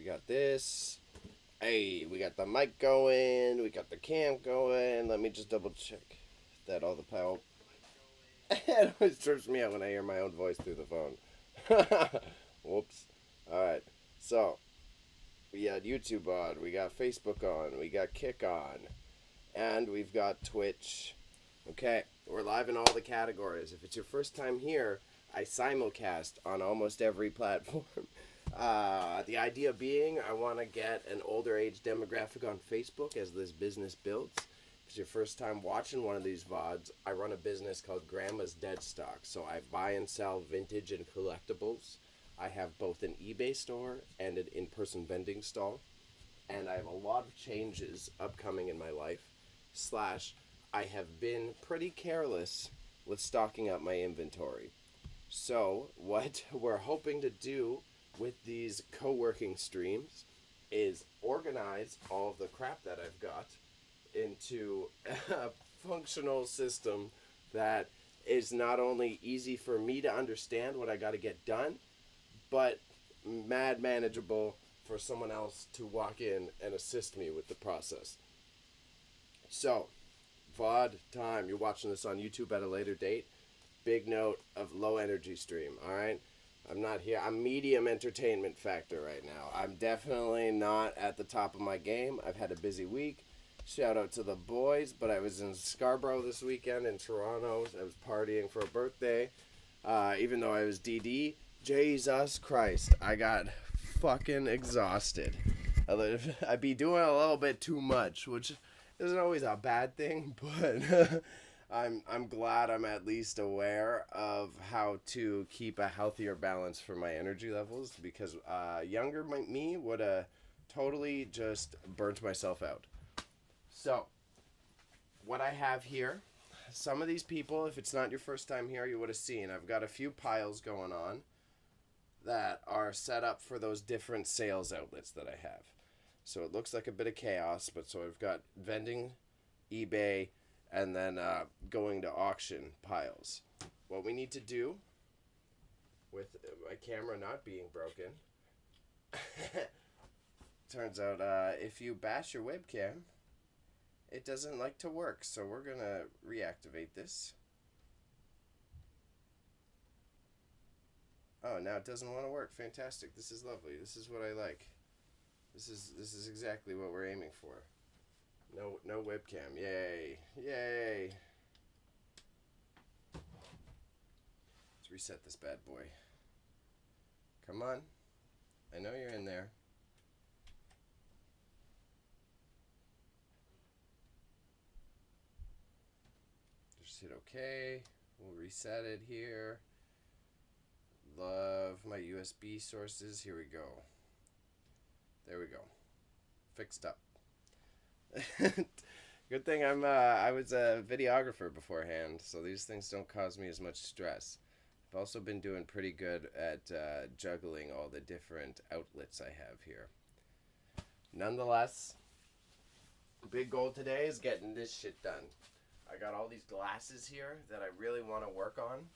got this. Hey, we got the mic going. We got the cam going. Let me just double check that all the power. It always trips me out when I hear my own voice through the phone. Whoops. Alright. So, we got YouTube on. We got Facebook on. We got Kick on. And we've got Twitch. Okay. We're live in all the categories. If it's your first time here, I simulcast on almost every platform. The idea being, I want to get an older age demographic on Facebook as this business builds. If it's your first time watching one of these VODs, I run a business called Grandma's Dead Stock. So I buy and sell vintage and collectibles. I have both an eBay store and an in-person vending stall. And I have a lot of changes upcoming in my life. I have been pretty careless with stocking up my inventory. So what we're hoping to do with these co-working streams is organize all of the crap that I've got into a functional system that is not only easy for me to understand what I got to get done, but mad manageable for someone else to walk in and assist me with the process. So, VOD time. You're watching this on YouTube at a later date. Big note of low energy stream, alright? I'm not here. I'm medium entertainment factor right now. I'm definitely not at the top of my game. I've had a busy week. Shout out to the boys, but I was in Scarborough this weekend in Toronto. I was partying for a birthday. Even though I was DD, Jesus Christ, I got fucking exhausted. I'd be doing a little bit too much, which isn't always a bad thing, but I'm glad I'm at least aware of how to keep a healthier balance for my energy levels, because younger me would have totally just burnt myself out. So, what I have here, some of these people, if it's not your first time here, you would have seen. I've got a few piles going on that are set up for those different sales outlets that I have. So it looks like a bit of chaos, but so I've got vending, eBay, and then going to auction piles. What we need to do, with my camera not being broken, turns out if you bash your webcam, it doesn't like to work. So we're going to reactivate this. Oh, now it doesn't want to work. Fantastic. This is lovely. This is what I like. This is exactly what we're aiming for. No webcam. Yay. Yay. Let's reset this bad boy. Come on. I know you're in there. Just hit OK. We'll reset it here. Love my USB sources. Here we go. There we go. Fixed up. Good thing I was a videographer beforehand, so these things don't cause me as much stress. I've also been doing pretty good at juggling all the different outlets I have here. Nonetheless, big goal today is getting this shit done. I got all these glasses here that I really want to work on.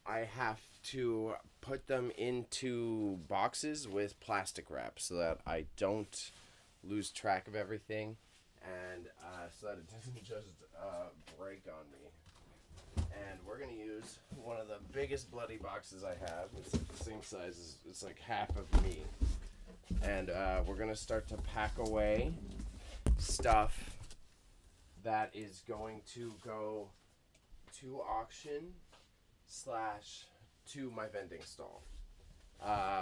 I have to put them into boxes with plastic wrap so that I don't lose track of everything, and so that it doesn't just break on me. And we're going to use one of the biggest bloody boxes I have. It's like the same size as, it's like half of me. And we're going to start to pack away stuff that is going to go to auction / to my vending stall.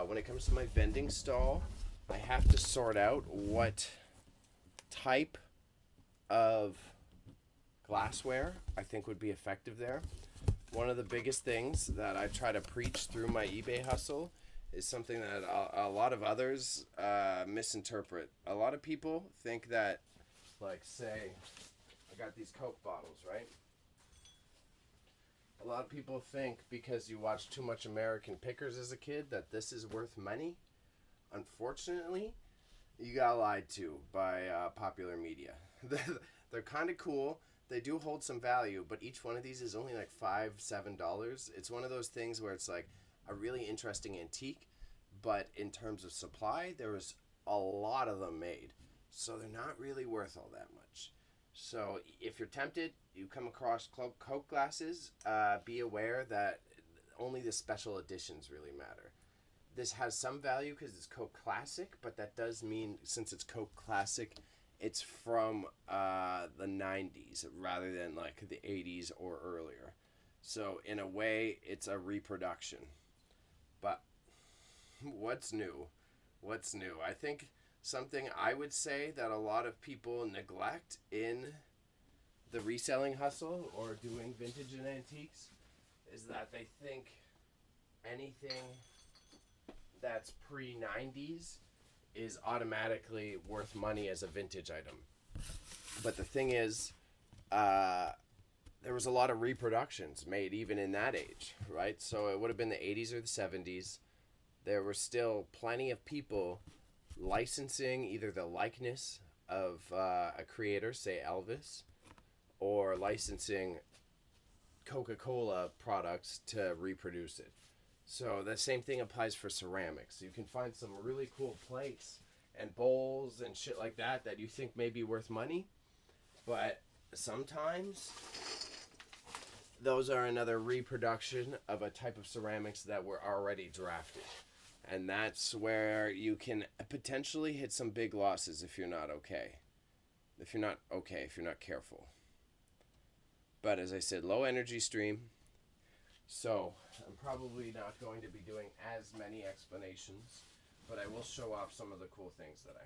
When it comes to my vending stall, I have to sort out what type of glassware I think would be effective there. One of the biggest things that I try to preach through my eBay hustle is something that a lot of others misinterpret. A lot of people think that, like, say, I got these Coke bottles, right? A lot of people think because you watch too much American Pickers as a kid that this is worth money. Unfortunately, you got lied to by popular media. They're kind of cool. They do hold some value, but each one of these is only like $5-7. It's one of those things where it's like a really interesting antique, but in terms of supply, there was a lot of them made, so they're not really worth all that much. So if you're tempted, you come across Coke glasses, be aware that only the special editions really matter. This has some value because it's Coke Classic, but that does mean since it's Coke Classic, it's from the 90s rather than like the 80s or earlier. So in a way, it's a reproduction. But what's new? What's new? I think something I would say that a lot of people neglect in the reselling hustle or doing vintage and antiques is that they think anything that's pre 90s is automatically worth money as a vintage item. But the thing is, there was a lot of reproductions made even in that age, right? So it would have been the 80s or the 70s. There were still plenty of people licensing either the likeness of a creator, say Elvis, or licensing Coca-Cola products to reproduce it. So the same thing applies for ceramics. You can find some really cool plates and bowls and shit like that that you think may be worth money, but sometimes those are another reproduction of a type of ceramics that were already drafted. And that's where you can potentially hit some big losses if you're not okay. If you're not careful. But as I said, low energy stream. So I'm probably not going to be doing as many explanations, but I will show off some of the cool things that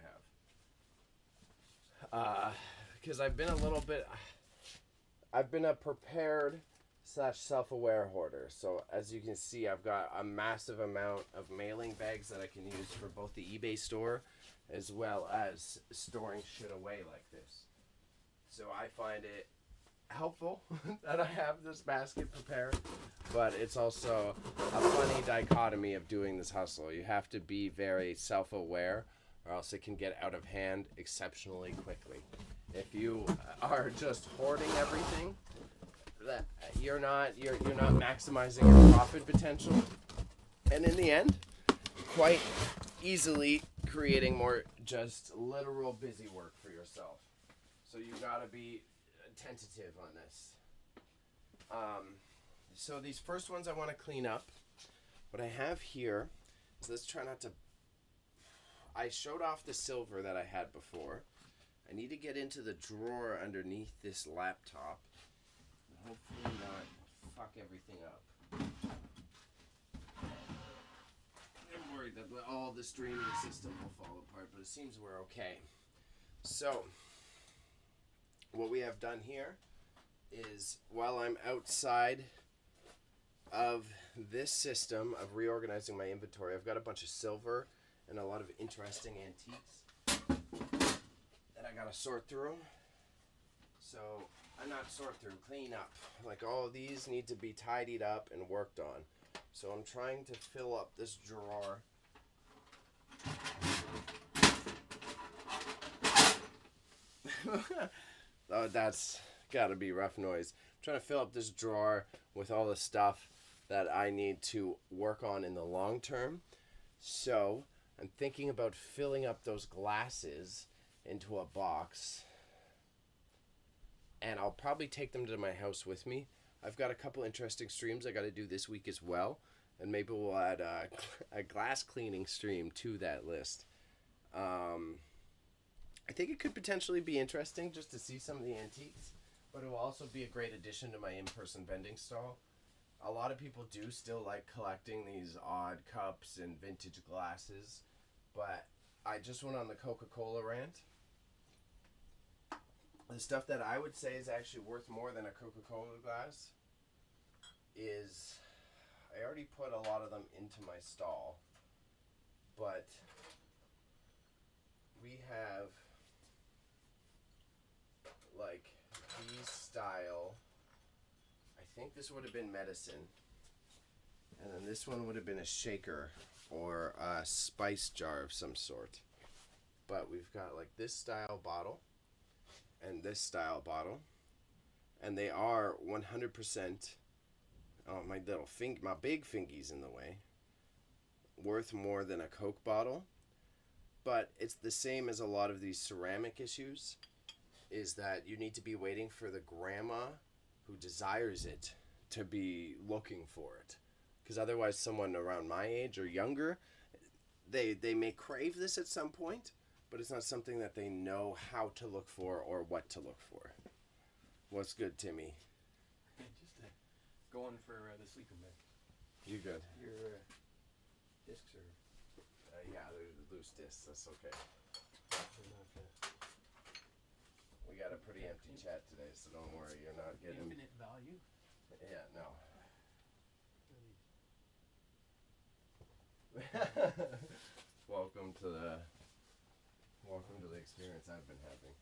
I have. Because I've been a prepared / self-aware hoarder. So as you can see, I've got a massive amount of mailing bags that I can use for both the eBay store as well as storing shit away like this. So I find it helpful that I have this basket prepared, but it's also a funny dichotomy of doing this hustle. You have to be very self-aware or else it can get out of hand exceptionally quickly. If you are just hoarding everything, that you're not maximizing your profit potential, and in the end, quite easily creating more just literal busy work for yourself. So you gotta be tentative on this. So these first ones I want to clean up. What I have here is, let's try not to. I showed off the silver that I had before. I need to get into the drawer underneath this laptop. Hopefully not fuck everything up. I'm worried that all the streaming system will fall apart, but it seems we're okay. So, what we have done here is, while I'm outside of this system of reorganizing my inventory, I've got a bunch of silver and a lot of interesting antiques that I gotta sort through. So, not sort through, clean up. Like, all of these need to be tidied up and worked on. So I'm trying to fill up this drawer. Oh, that's gotta be rough noise. I'm trying to fill up this drawer with all the stuff that I need to work on in the long term. So I'm thinking about filling up those glasses into a box, and I'll probably take them to my house with me. I've got a couple interesting streams I got to do this week as well, and maybe we'll add a glass cleaning stream to that list. I think it could potentially be interesting just to see some of the antiques, but it will also be a great addition to my in-person vending stall. A lot of people do still like collecting these odd cups and vintage glasses, but I just went on the Coca-Cola rant. The stuff that I would say is actually worth more than a Coca-Cola glass is, I already put a lot of them into my stall, but we have like these style. I think this would have been medicine, and then this one would have been a shaker or a spice jar of some sort. But we've got like this style bottle and this style bottle, and they are 100%. Oh, my big fingy's in the way. worth more than a Coke bottle, but it's the same as a lot of these ceramic issues, is that you need to be waiting for the grandma who desires it to be looking for it. Because otherwise, someone around my age or younger, they may crave this at some point, but it's not something that they know how to look for or what to look for. What's good, Timmy? Just going for the sleeper bag. You good? Your discs are Yeah, they're loose discs. That's okay. not We got a pretty empty chat today, so don't worry. You're not getting... infinite value. Yeah, no. Welcome to the experience I've been having.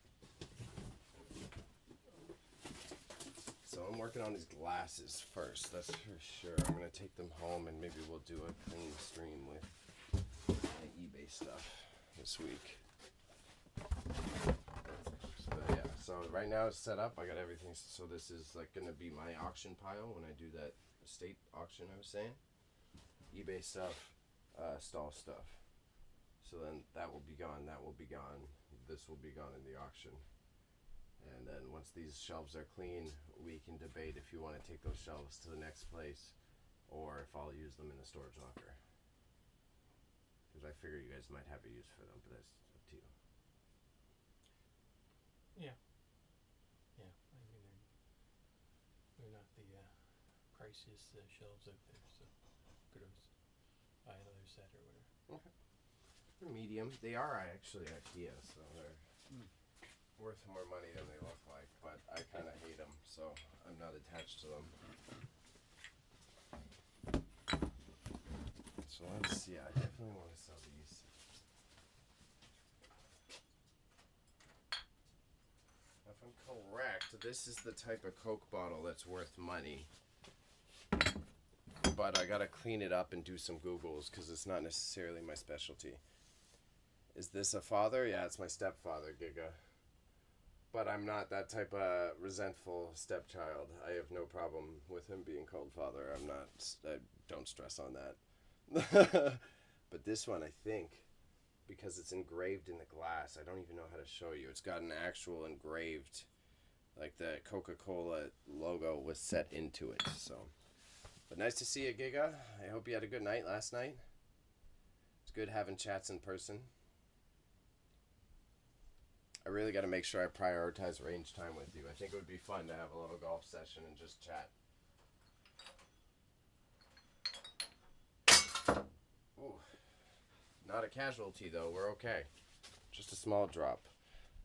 So I'm working on these glasses first, that's for sure. I'm gonna take them home and maybe we'll do a clean stream with my eBay stuff this week. But yeah, so right now it's set up. I got everything. So this is like gonna be my auction pile when I do that estate auction I was saying. eBay stuff, stall stuff. So then that will be gone, that will be gone, this will be gone in the auction. And then once these shelves are clean, we can debate if you want to take those shelves to the next place or if I'll use them in the storage locker. Because I figure you guys might have a use for them, but that's up to you. Yeah. Yeah. I mean, they're not the priciest shelves out there, so could always buy another set or whatever. Okay. They're medium. They are actually IKEA, so they're worth more money than they look like, but I kind of hate them, so I'm not attached to them. So let's see, I definitely want to sell these. If I'm correct, this is the type of Coke bottle that's worth money. But I gotta clean it up and do some Googles because it's not necessarily my specialty. Is this a father? Yeah, it's my stepfather, Giga. But I'm not that type of resentful stepchild. I have no problem with him being called father. I don't stress on that. But this one, I think, because it's engraved in the glass, I don't even know how to show you. It's got an actual engraved, like the Coca-Cola logo was set into it, so. But nice to see you, Giga. I hope you had a good night last night. It's good having chats in person. I really got to make sure I prioritize range time with you. I think it would be fun to have a little golf session and just chat. Ooh. Not a casualty, though. We're okay. Just a small drop.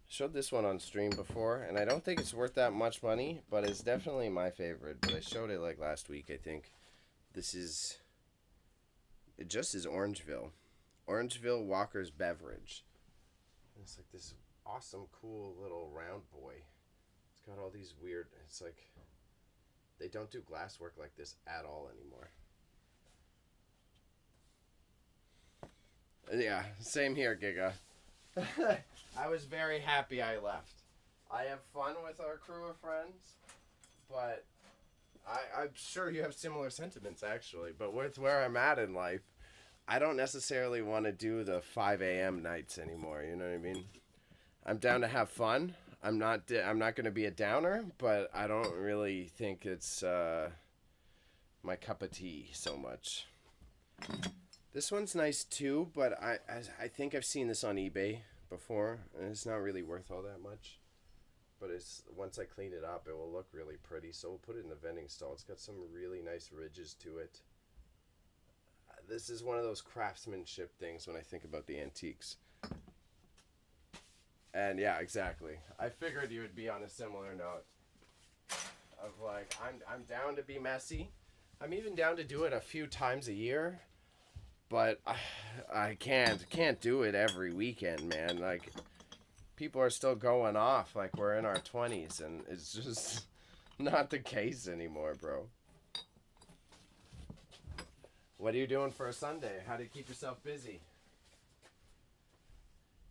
Showed this one on stream before, and I don't think it's worth that much money, but it's definitely my favorite. But I showed it like last week, I think. This is... It just is Orangeville. Orangeville Walker's Beverage. It's like this awesome, cool little round boy. It's got all these weird... It's like... They don't do glass work like this at all anymore. Yeah, same here, Giga. I was very happy I left. I have fun with our crew of friends, but I'm sure you have similar sentiments, actually. But with where I'm at in life, I don't necessarily want to do the 5 a.m. nights anymore, you know what I mean? I'm down to have fun. I'm not going to be a downer, but I don't really think it's my cup of tea so much. This one's nice too, but I think I've seen this on eBay before, and it's not really worth all that much. But it's once I clean it up, it will look really pretty, so we'll put it in the vending stall. It's got some really nice ridges to it. This is one of those craftsmanship things when I think about the antiques. And yeah, exactly. I figured you would be on a similar note. Of like, I'm down to be messy. I'm even down to do it a few times a year. But I can't do it every weekend, man. Like, people are still going off like we're in our 20s, and it's just not the case anymore, bro. What are you doing for a Sunday? How do you keep yourself busy?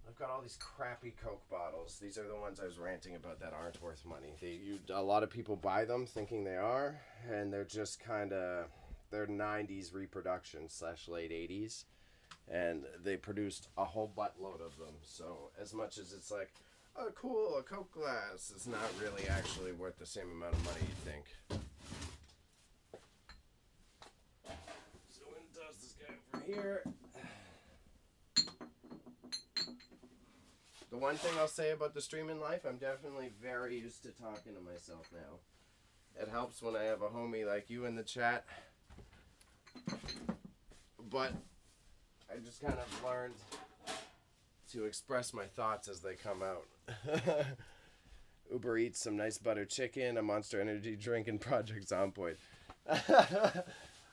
I've got all these crappy Coke bottles. These are the ones I was ranting about that aren't worth money. A lot of people buy them thinking they are, and they're just kind of their 90s reproduction slash late 80s, and they produced a whole buttload of them. So as much as it's like, oh cool, a Coke glass, it's not really actually worth the same amount of money you think. So I'm gonna toss this guy over here. The one thing I'll say about the streaming life, I'm definitely very used to talking to myself now. It helps when I have a homie like you in the chat. But I just kind of learned to express my thoughts as they come out. Uber Eats, some nice butter chicken, a Monster Energy drink, and Project Zomboid.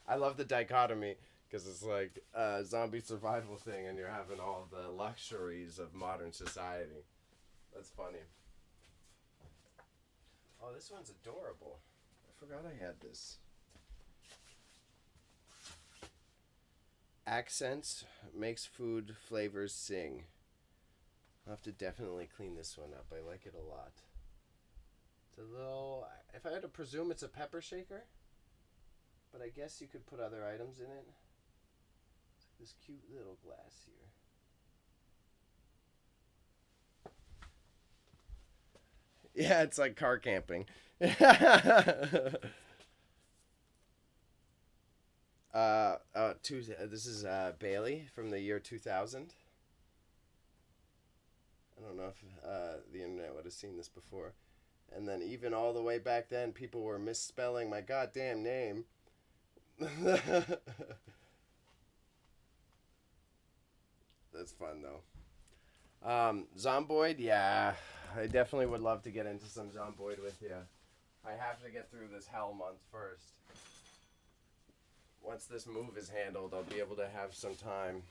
I love the dichotomy. Because it's like a zombie survival thing and you're having all the luxuries of modern society. That's funny. Oh, this one's adorable. I forgot I had this. Accents makes food flavors sing. I'll have to definitely clean this one up. I like it a lot. It's a little... If I had to presume it's a pepper shaker. But I guess you could put other items in it. This cute little glass here. Yeah, it's like car camping. This is Bailey from the year 2000. I don't know if the internet would have seen this before. And then even all the way back then, people were misspelling my goddamn name. That's fun, though. Zomboid, yeah. I definitely would love to get into some Zomboid with you. I have to get through this hell month first. Once this move is handled, I'll be able to have some time.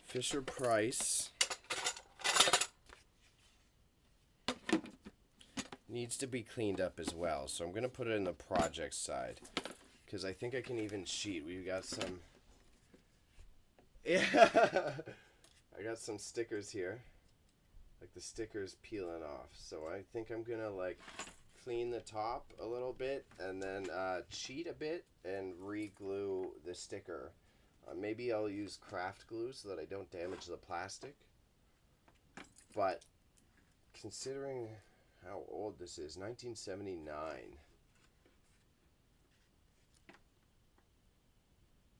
Fisher Price needs to be cleaned up as well, so I'm going to put it in the project side. Because I think I can even cheat. We've got some... Yeah, I got some stickers here, like the stickers peeling off. So I think I'm gonna like clean the top a little bit and then cheat a bit and re-glue the sticker. Maybe I'll use craft glue so that I don't damage the plastic. But considering how old this is, 1979.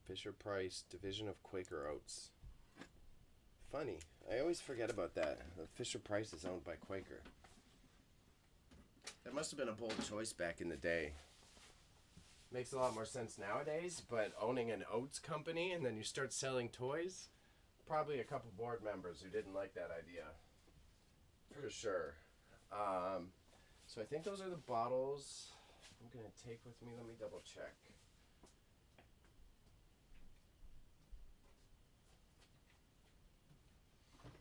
Fisher Price, division of Quaker Oats. Funny. I always forget about that. Fisher Price is owned by Quaker. That must have been a bold choice back in the day. Makes a lot more sense nowadays, but owning an oats company and then you start selling toys? Probably a couple board members who didn't like that idea. For sure. So I think those are the bottles I'm going to take with me. Let me double check.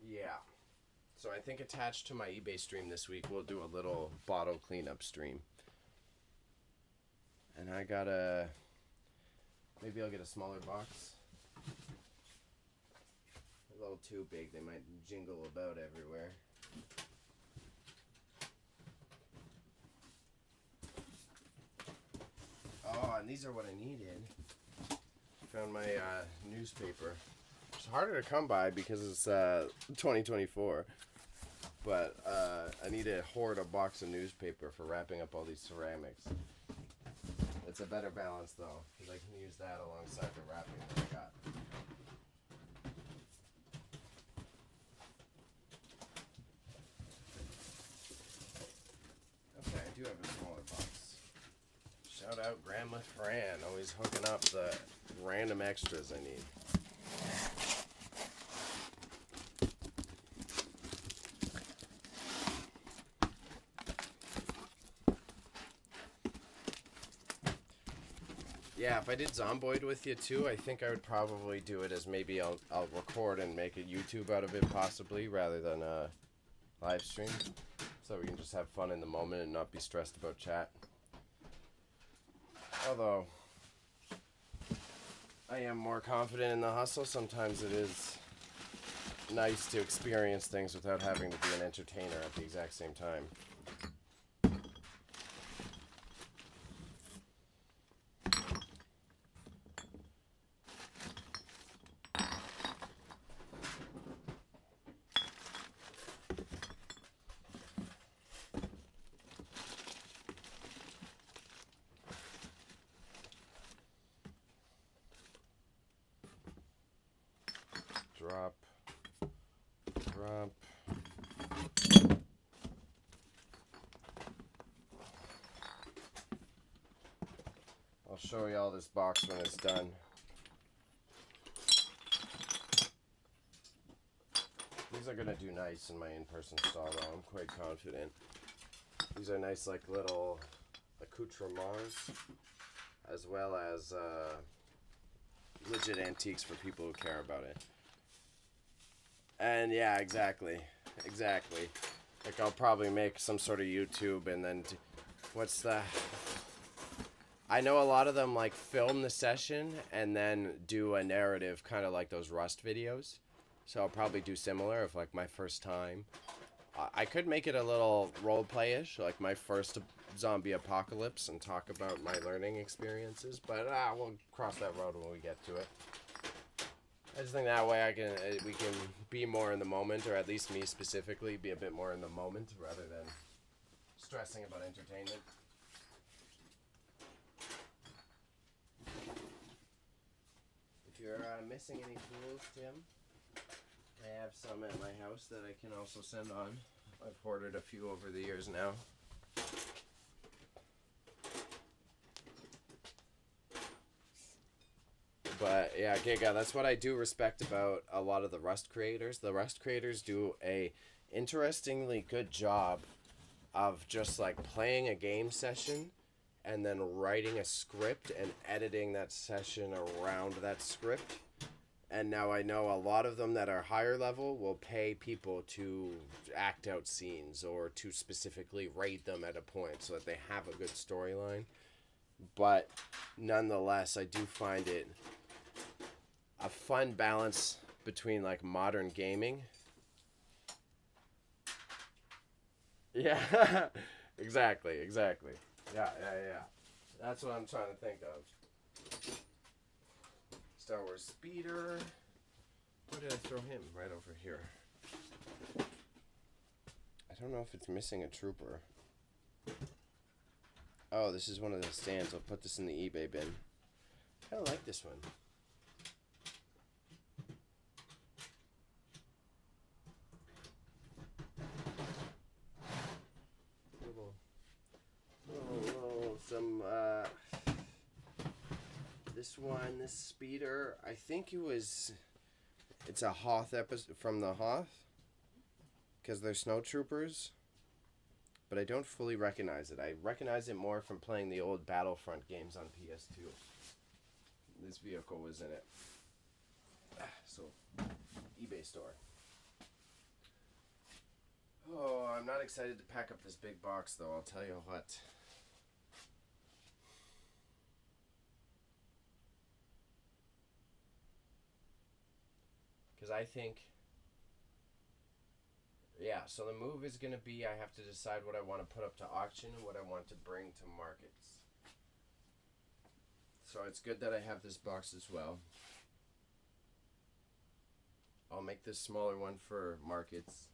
Yeah. So I think attached to my eBay stream this week, we'll do a little bottle cleanup stream. And I got maybe I'll get a smaller box. A little too big, they might jingle about everywhere. Oh, and these are what I needed. Found my newspaper. It's harder to come by because it's 2024. But I need to hoard a box of newspaper for wrapping up all these ceramics. It's a better balance though, because I can use that alongside the wrapping that I got. Okay, I do have a smaller box. Shout out Grandma Fran, always hooking up the random extras I need. Yeah, if I did Zomboid with you too, I think I would probably do it as maybe I'll record and make a YouTube out of it possibly, rather than a live stream. So we can just have fun in the moment and not be stressed about chat. Although, I am more confident in the hustle. Sometimes it is nice to experience things without having to be an entertainer at the exact same time. drop. I'll show you all this box when it's done. These are gonna do nice in my in-person stall though, I'm quite confident. These are nice like little accoutrements, as well as legit antiques for people who care about it. And yeah, exactly. Like I'll probably make some sort of YouTube and then what's the... I know a lot of them like film the session and then do a narrative, kind of like those Rust videos. So I'll probably do similar if like my first time. I could make it a little role-play-ish, like my first zombie apocalypse, and talk about my learning experiences, but we'll cross that road when we get to it. I just think that way we can be more in the moment, or at least me specifically, be a bit more in the moment rather than stressing about entertainment. If you're missing any tools, Tim, I have some at my house that I can also send on. I've ordered a few over the years now. But yeah, Giga, that's what I do respect about a lot of the Rust creators. The Rust creators do a interestingly good job of just like playing a game session and then writing a script and editing that session around that script. And now I know a lot of them that are higher level will pay people to act out scenes or to specifically rate them at a point so that they have a good storyline. But nonetheless, I do find it a fun balance between like modern gaming. Yeah, exactly. Yeah. That's what I'm trying to think of. Star Wars Speeder. Where did I throw him? Right over here. I don't know if it's missing a trooper. Oh, this is one of the stands. I'll put this in the eBay bin. I kind of like this one. This speeder, I think it's a Hoth episode from the Hoth, because they're snow troopers, but I don't fully recognize it. I recognize it more from playing the old Battlefront games on PS2. This vehicle was in it. So, eBay store. Oh, I'm not excited to pack up this big box though, I'll tell you what. Because I think, yeah, so the move is going to be I have to decide what I want to put up to auction and what I want to bring to markets. So it's good that I have this box as well. I'll make this smaller one for markets.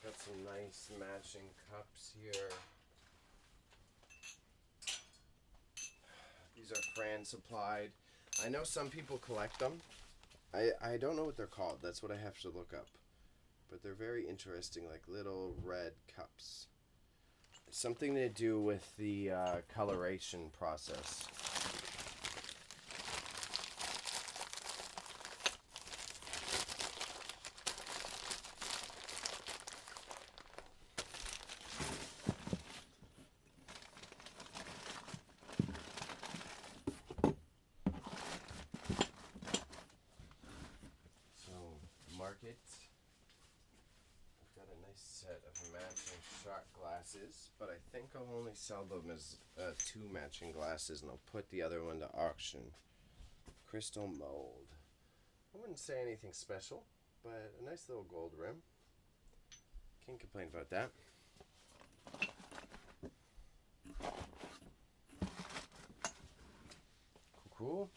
Got some nice matching cups here. These are Fran supplied. I know some people collect them. I don't know what they're called. That's what I have to look up. But they're very interesting, like little red cups. Something to do with the coloration process. But I think I'll only sell them as 2 matching glasses, and I'll put the other one to auction. Crystal mold. I wouldn't say anything special, but a nice little gold rim. Can't complain about that. Cool.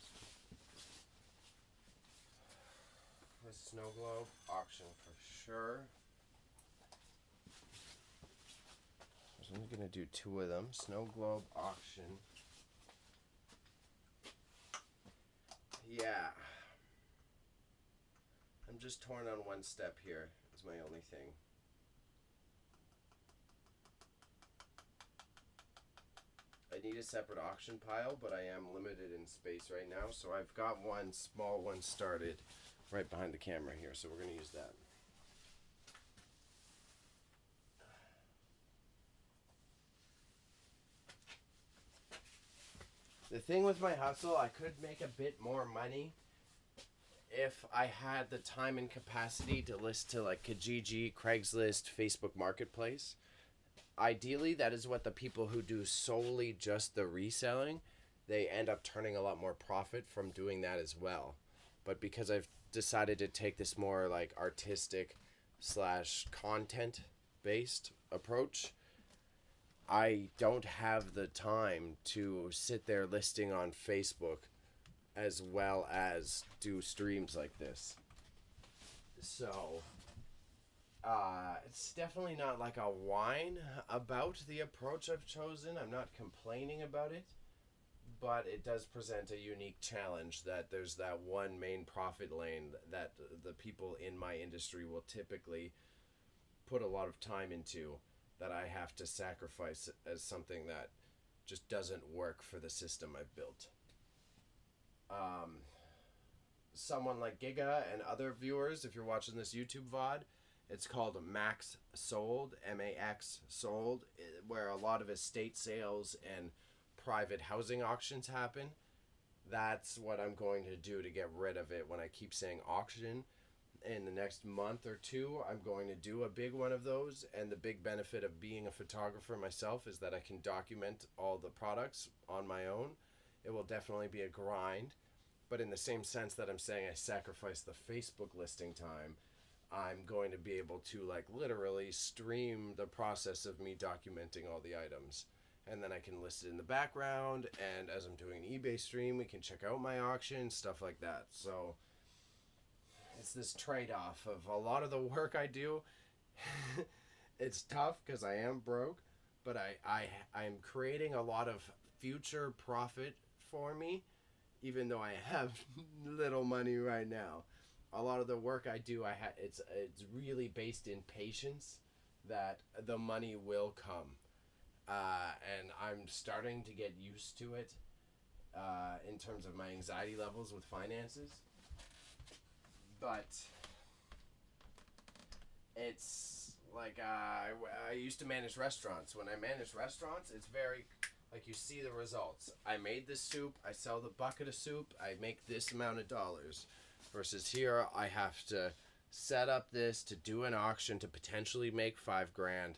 The snow globe auction for sure. I'm going to do 2 of them. Snow globe auction. Yeah. I'm just torn on one step here. Is my only thing. I need a separate auction pile, but I am limited in space right now, so I've got one small one started right behind the camera here, so we're going to use that. The thing with my hustle, I could make a bit more money if I had the time and capacity to list to like Kijiji, Craigslist, Facebook Marketplace. Ideally, that is what the people who do solely just the reselling, they end up turning a lot more profit from doing that as well. But because I've decided to take this more like artistic slash content based approach, I don't have the time to sit there listing on Facebook as well as do streams like this. So, it's definitely not like a whine about the approach I've chosen. I'm not complaining about it, but it does present a unique challenge that there's that one main profit lane that the people in my industry will typically put a lot of time into that I have to sacrifice as something that just doesn't work for the system I've built. Someone like Giga and other viewers, if you're watching this YouTube VOD, it's called Max Sold, M-A-X Sold, where a lot of estate sales and private housing auctions happen. That's what I'm going to do to get rid of it when I keep saying auction. In the next month or two, I'm going to do a big one of those, and the big benefit of being a photographer myself is that I can document all the products on my own. It will definitely be a grind, but in the same sense that I'm saying I sacrifice the Facebook listing time, I'm going to be able to like literally stream the process of me documenting all the items, and then I can list it in the background, and as I'm doing an eBay stream, we can check out my auction, stuff like that. So it's this trade-off of a lot of the work I do. It's tough because I am broke, but I'm creating a lot of future profit for me, even though I have little money right now. A lot of the work I do, it's really based in patience that the money will come, and I'm starting to get used to it in terms of my anxiety levels with finances. But it's like I used to manage restaurants. When I manage restaurants, it's very like you see the results. I made this soup. I sell the bucket of soup. I make this amount of dollars. Versus here, I have to set up this to do an auction to potentially make $5,000.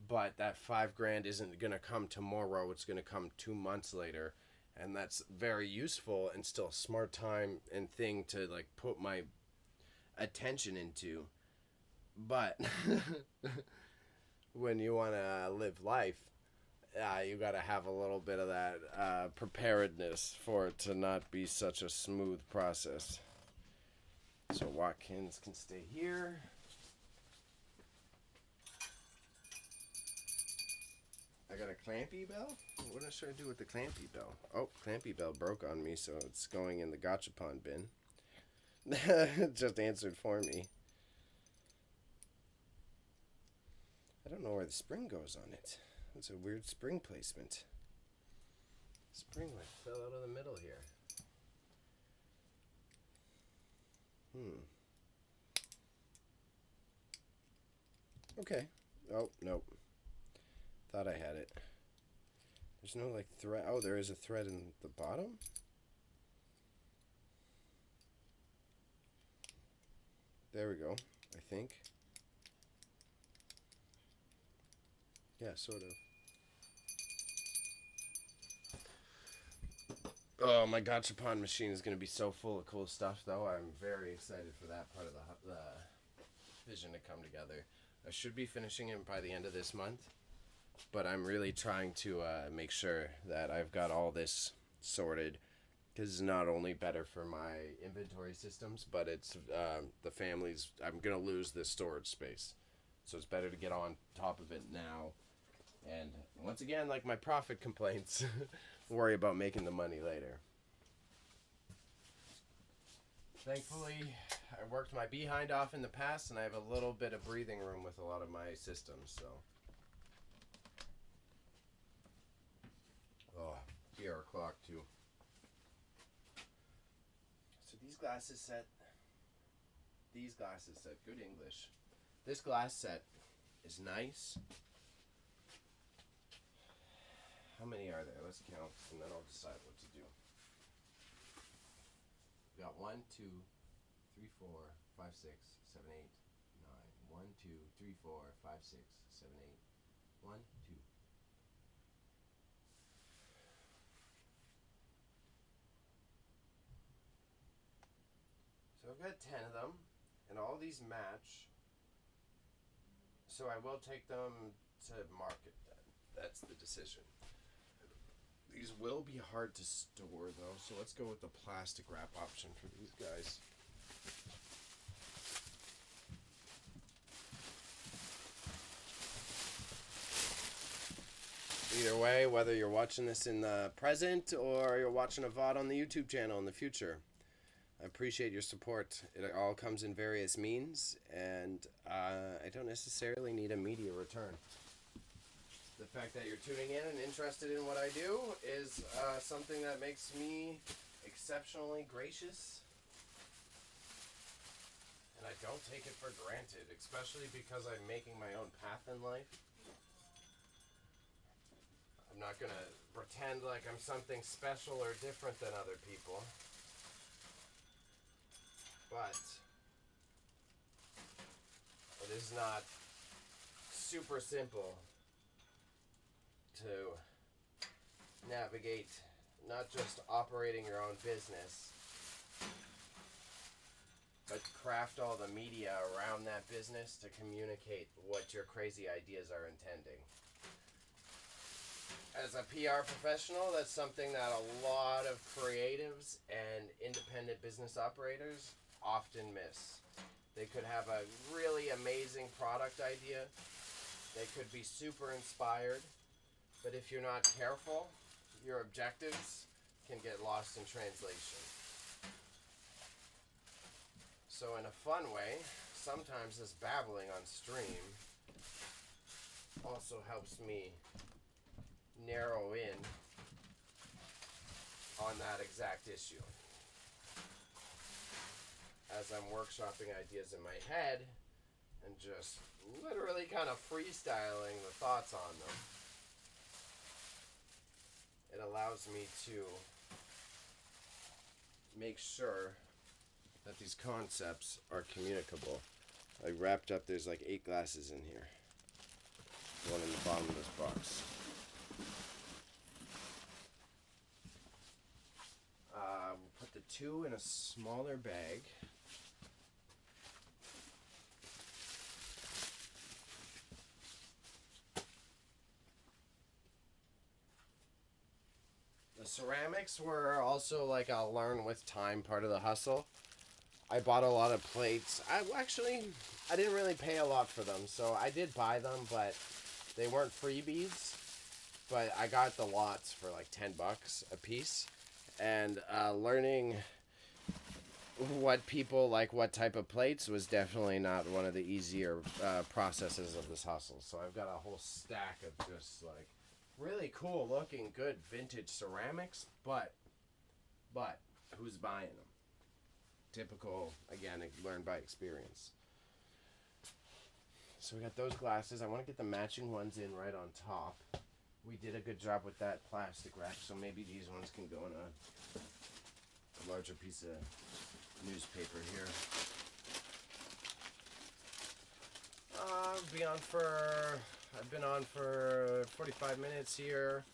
But that $5,000 isn't gonna come tomorrow. It's gonna come 2 months later. And that's very useful and still a smart time and thing to like put my attention into. But when you want to live life, you got to have a little bit of that preparedness for it to not be such a smooth process. So Watkins can stay here. I got a clampy bell? What should I do with the clampy bell? Oh, clampy bell broke on me, so it's going in the gachapon bin. It just answered for me. I don't know where the spring goes on it. It's a weird spring placement. Spring like fell out of the middle here. Okay. Oh, nope. Thought I had it. There's no like thread. Oh, there is a thread in the bottom? There we go, I think. Yeah, sort of. Oh, my gachapon machine is going to be so full of cool stuff, though. I'm very excited for that part of the vision to come together. I should be finishing it by the end of this month, but I'm really trying to make sure that I've got all this sorted, because it's not only better for my inventory systems, but it's the family's. I'm going to lose this storage space, so it's better to get on top of it now. And once again, like my profit complaints, worry about making the money later. Thankfully, I worked my behind off in the past, and I have a little bit of breathing room with a lot of my systems, so. Oh, PR o'clock, too. So these glasses set. Good English. This glass set is nice. How many are there? Let's count, and then I'll decide what to do. We got 1, 2, 3, 4, 5, 6, 7, 8, 9. 1, 2, 3, 4, 5, 6, 7, 8. 1, 2. So I've got 10 of them, and all these match. So I will take them to market then. That's the decision. These will be hard to store though, so let's go with the plastic wrap option for these guys. Either way, whether you're watching this in the present or you're watching a VOD on the YouTube channel in the future, I appreciate your support. It all comes in various means, and I don't necessarily need a media return. The fact that you're tuning in and interested in what I do is something that makes me exceptionally gracious. And I don't take it for granted, especially because I'm making my own path in life. I'm not going to pretend like I'm something special or different than other people. But it is not super simple to navigate not just operating your own business, but craft all the media around that business to communicate what your crazy ideas are intending. As a PR professional, that's something that a lot of creatives and independent business operators often miss. They could have a really amazing product idea. They could be super inspired. But if you're not careful, your objectives can get lost in translation. So in a fun way, sometimes this babbling on stream also helps me narrow in on that exact issue. As I'm workshopping ideas in my head and just literally kind of freestyling the thoughts on them, it allows me to make sure that these concepts are communicable. I wrapped up, there's like 8 glasses in here. One in the bottom of this box. We'll put the 2 in a smaller bag. The ceramics were also like a learn with time part of the hustle. I bought a lot of plates. I didn't really pay a lot for them, so I did buy them, but they weren't freebies. But I got the lots for like $10 a piece, and learning what people like, what type of plates, was definitely not one of the easier processes of this hustle. So I've got a whole stack of just like really cool looking, good vintage ceramics, but who's buying them? Typical, again, learned by experience. So we got those glasses. I want to get the matching ones in right on top. We did a good job with that plastic wrap, so maybe these ones can go in a larger piece of newspaper here. I've been on for 45 minutes here.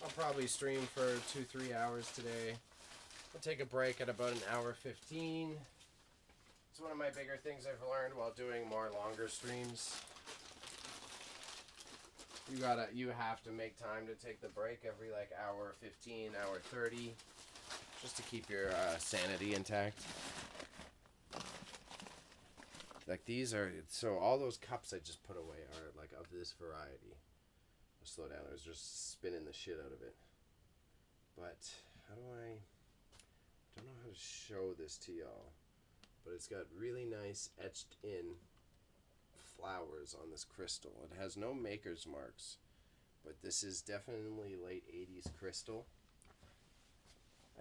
I'll probably stream for 2-3 hours today. I'll take a break at about 1:15. It's one of my bigger things I've learned while doing more longer streams. You have to make time to take the break every like hour 15, hour 30, just to keep your sanity intact. Like these are, so all those cups I just put away are like of this variety. I'll slow down, I was just spinning the shit out of it. But how do I don't know how to show this to y'all. but it's got really nice etched in flowers on this crystal. It has no maker's marks, but this is definitely late 80s crystal.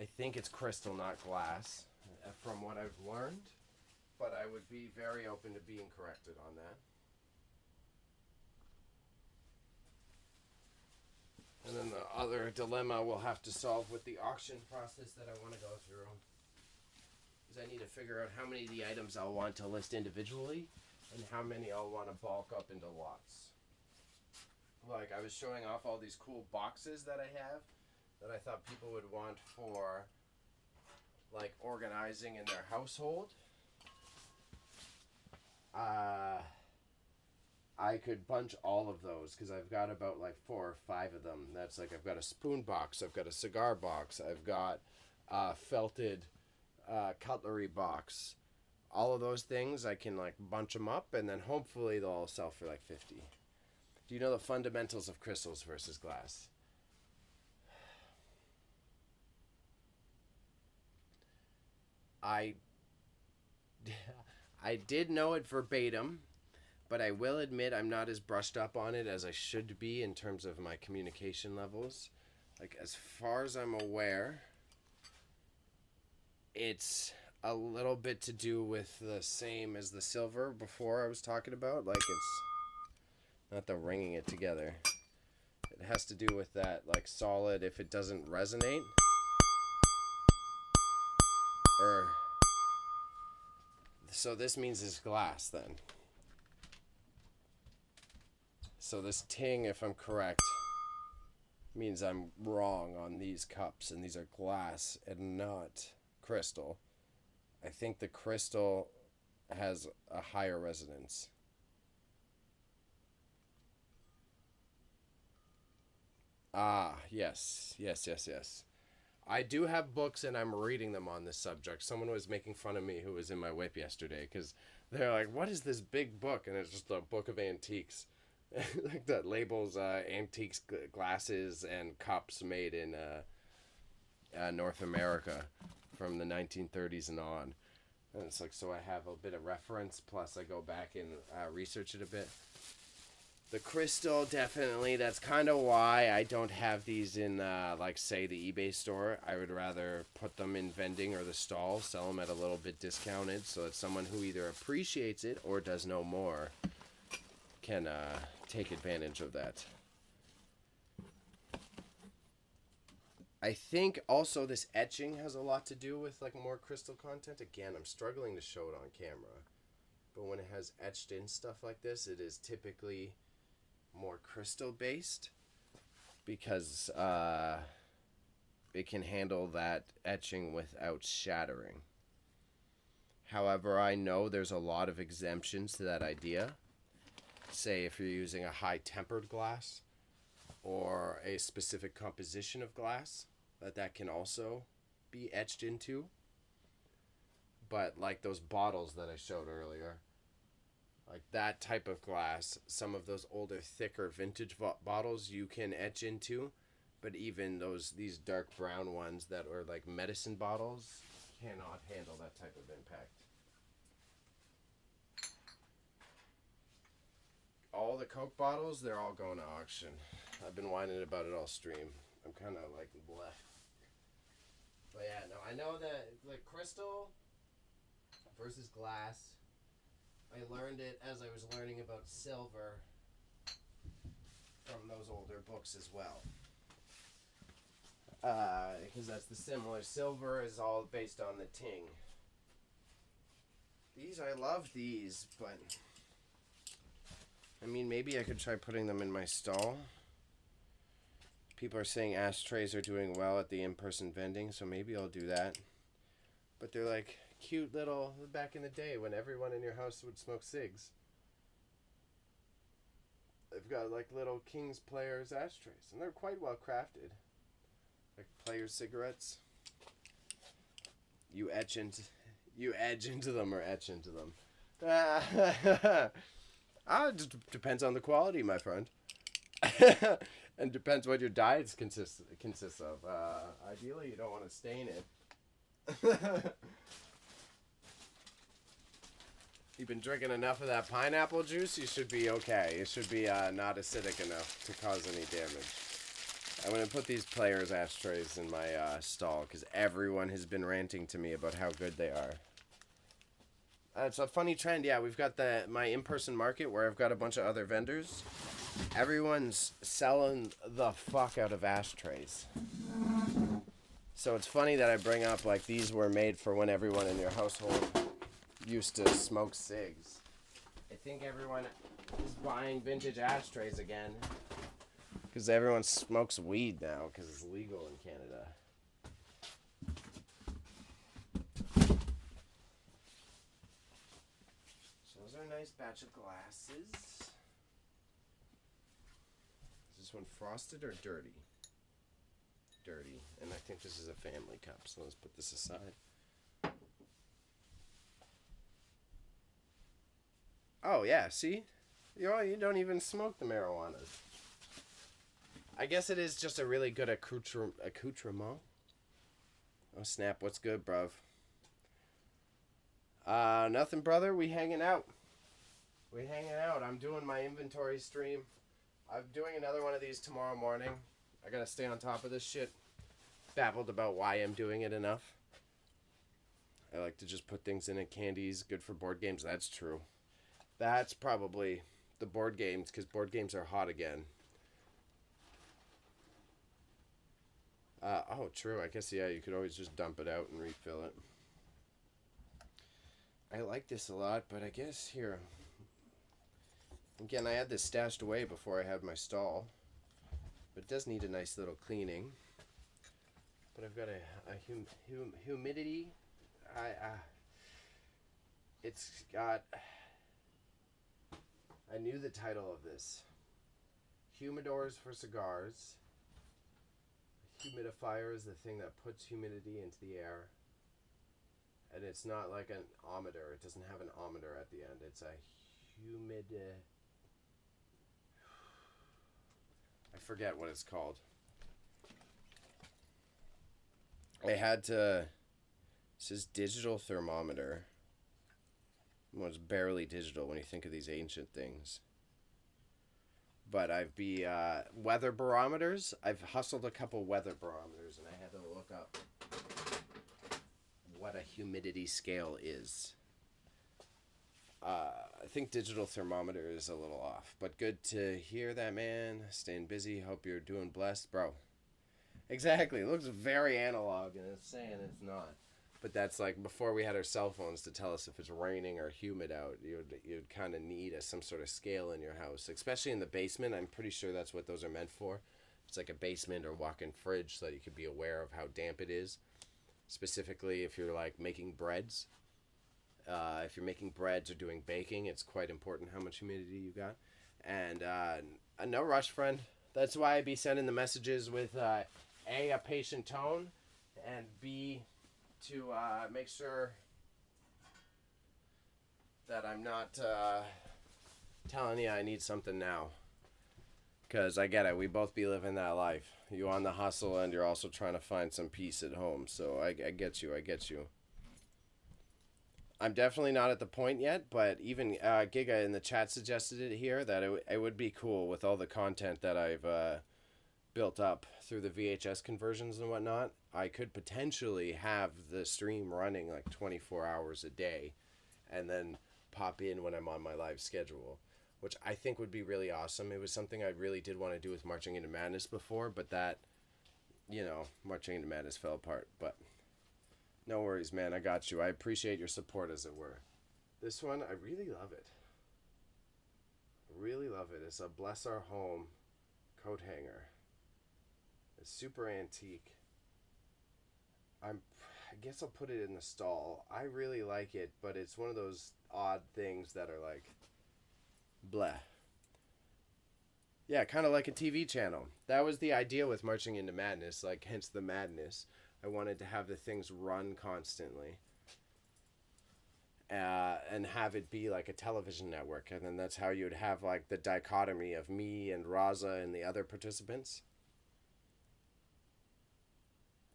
I think it's crystal, not glass, from what I've learned, but I would be very open to being corrected on that. And then the other dilemma we'll have to solve with the auction process that I want to go through is I need to figure out how many of the items I'll want to list individually and how many I'll want to bulk up into lots. Like, I was showing off all these cool boxes that I have that I thought people would want for, like, organizing in their household. I could bunch all of those because I've got about like 4 or 5 of them. That's like I've got a spoon box, I've got a cigar box, I've got a felted cutlery box. All of those things I can like bunch them up and then hopefully they'll all sell for like 50. Do you know the fundamentals of crystals versus glass? I I did know it verbatim, but I will admit I'm not as brushed up on it as I should be in terms of my communication levels. Like, as far as I'm aware, it's a little bit to do with the same as the silver before I was talking about. Like, it's not the ringing it together. It has to do with that, like, solid, if it doesn't resonate. Or, so this means it's glass then. So this ting, if I'm correct, means I'm wrong on these cups, and these are glass and not crystal. I think the crystal has a higher resonance. Ah, yes. I do have books and I'm reading them on this subject. Someone was making fun of me who was in my whip yesterday because they're like, what is this big book? And it's just a book of antiques. Like that labels antiques, glasses, and cups made in North America from the 1930s and on. And it's like, so I have a bit of reference, plus I go back and research it a bit. The crystal, definitely. That's kind of why I don't have these in, like, say, the eBay store. I would rather put them in vending or the stall, sell them at a little bit discounted, so that someone who either appreciates it or does know more can take advantage of that. I think also this etching has a lot to do with, like, more crystal content. Again, I'm struggling to show it on camera. But when it has etched in stuff like this, it is typically more crystal based because it can handle that etching without shattering. However, I know there's a lot of exemptions to that idea. Say if you're using a high tempered glass or a specific composition of glass, that can also be etched into. But like those bottles that I showed earlier, like that type of glass, some of those older, thicker vintage bottles you can etch into, but even these dark brown ones that are like medicine bottles cannot handle that type of impact. All the Coke bottles, they're all going to auction. I've been whining about it all stream. I'm kind of like bleh. But yeah, no, I know that like crystal versus glass. I learned it as I was learning about silver from those older books as well. Because that's the similar. Silver is all based on the ting. These, I love these, but I mean, maybe I could try putting them in my stall. People are saying ashtrays are doing well at the in-person vending, so maybe I'll do that. But they're like cute little, back in the day when everyone in your house would smoke cigs. They've got like little King's Players ashtrays, and they're quite well crafted. Like Players cigarettes. You edge into them or etch into them. It just depends on the quality, my friend. And depends what your diet consists of. Ideally, you don't want to stain it. You've been drinking enough of that pineapple juice, you should be okay. It should be not acidic enough to cause any damage. I'm going to put these players' ashtrays in my stall because everyone has been ranting to me about how good they are. It's a funny trend. Yeah, we've got my in-person market where I've got a bunch of other vendors. Everyone's selling the fuck out of ashtrays. So it's funny that I bring up, like, these were made for when everyone in your household used to smoke cigs. I think everyone is buying vintage ashtrays again because everyone smokes weed now because it's legal in Canada. So those are a nice batch of glasses. Is this one frosted or dirty? Dirty. And I think this is a family cup, so let's put this aside. Oh, yeah, see? You don't even smoke the marijuana. I guess it is just a really good accoutrement. Oh, snap. What's good, bruv? Nothing, brother. We hanging out. I'm doing my inventory stream. I'm doing another one of these tomorrow morning. I gotta stay on top of this shit. Babbled about why I'm doing it enough. I like to just put things in it. Candies, good for board games. That's true. That's probably the board games, because board games are hot again. Oh, true. I guess, yeah, you could always just dump it out and refill it. I like this a lot, but I guess here... Again, I had this stashed away before I had my stall. But it does need a nice little cleaning. But I've got a humidity... It's got... I knew the title of this. Humidors for cigars. Humidifier is the thing that puts humidity into the air. And it's not like an ometer. It doesn't have an ometer at the end. It's a humid... I forget what it's called. I had to... This is digital thermometer. Well, it's barely digital when you think of these ancient things. But weather barometers. I've hustled a couple weather barometers and I had to look up what a humidity scale is. I think digital thermometer is a little off, but good to hear that, man. Staying busy. Hope you're doing blessed, bro. Exactly. It looks very analog and it's saying it's not. But that's like before we had our cell phones to tell us if it's raining or humid out. You'd kind of need some sort of scale in your house, especially in the basement. I'm pretty sure that's what those are meant for. It's like a basement or walk-in fridge so that you could be aware of how damp it is. Specifically, if you're like making breads. If you're making breads or doing baking, it's quite important how much humidity you got. And no rush, friend. That's why I be sending the messages with A, a patient tone, and B, to make sure that I'm not telling you I need something now. Because I get it. We both be living that life. You on the hustle and you're also trying to find some peace at home. So I get you. I'm definitely not at the point yet, but even Giga in the chat suggested it here that it would be cool with all the content that I've built up through the VHS conversions and whatnot. I could potentially have the stream running like 24 hours a day and then pop in when I'm on my live schedule, which I think would be really awesome. It was something I really did want to do with Marching into Madness before, but that, Marching into Madness fell apart, but... No worries, man. I got you. I appreciate your support, as it were. This one, I really love it. Really love it. It's a Bless Our Home coat hanger. It's super antique. I guess I'll put it in the stall. I really like it, but it's one of those odd things that are like, bleh. Yeah, kind of like a TV channel. That was the idea with Marching into Madness, like hence the madness. I wanted to have the things run constantly and have it be like a television network. And then that's how you'd have like the dichotomy of me and Raza and the other participants.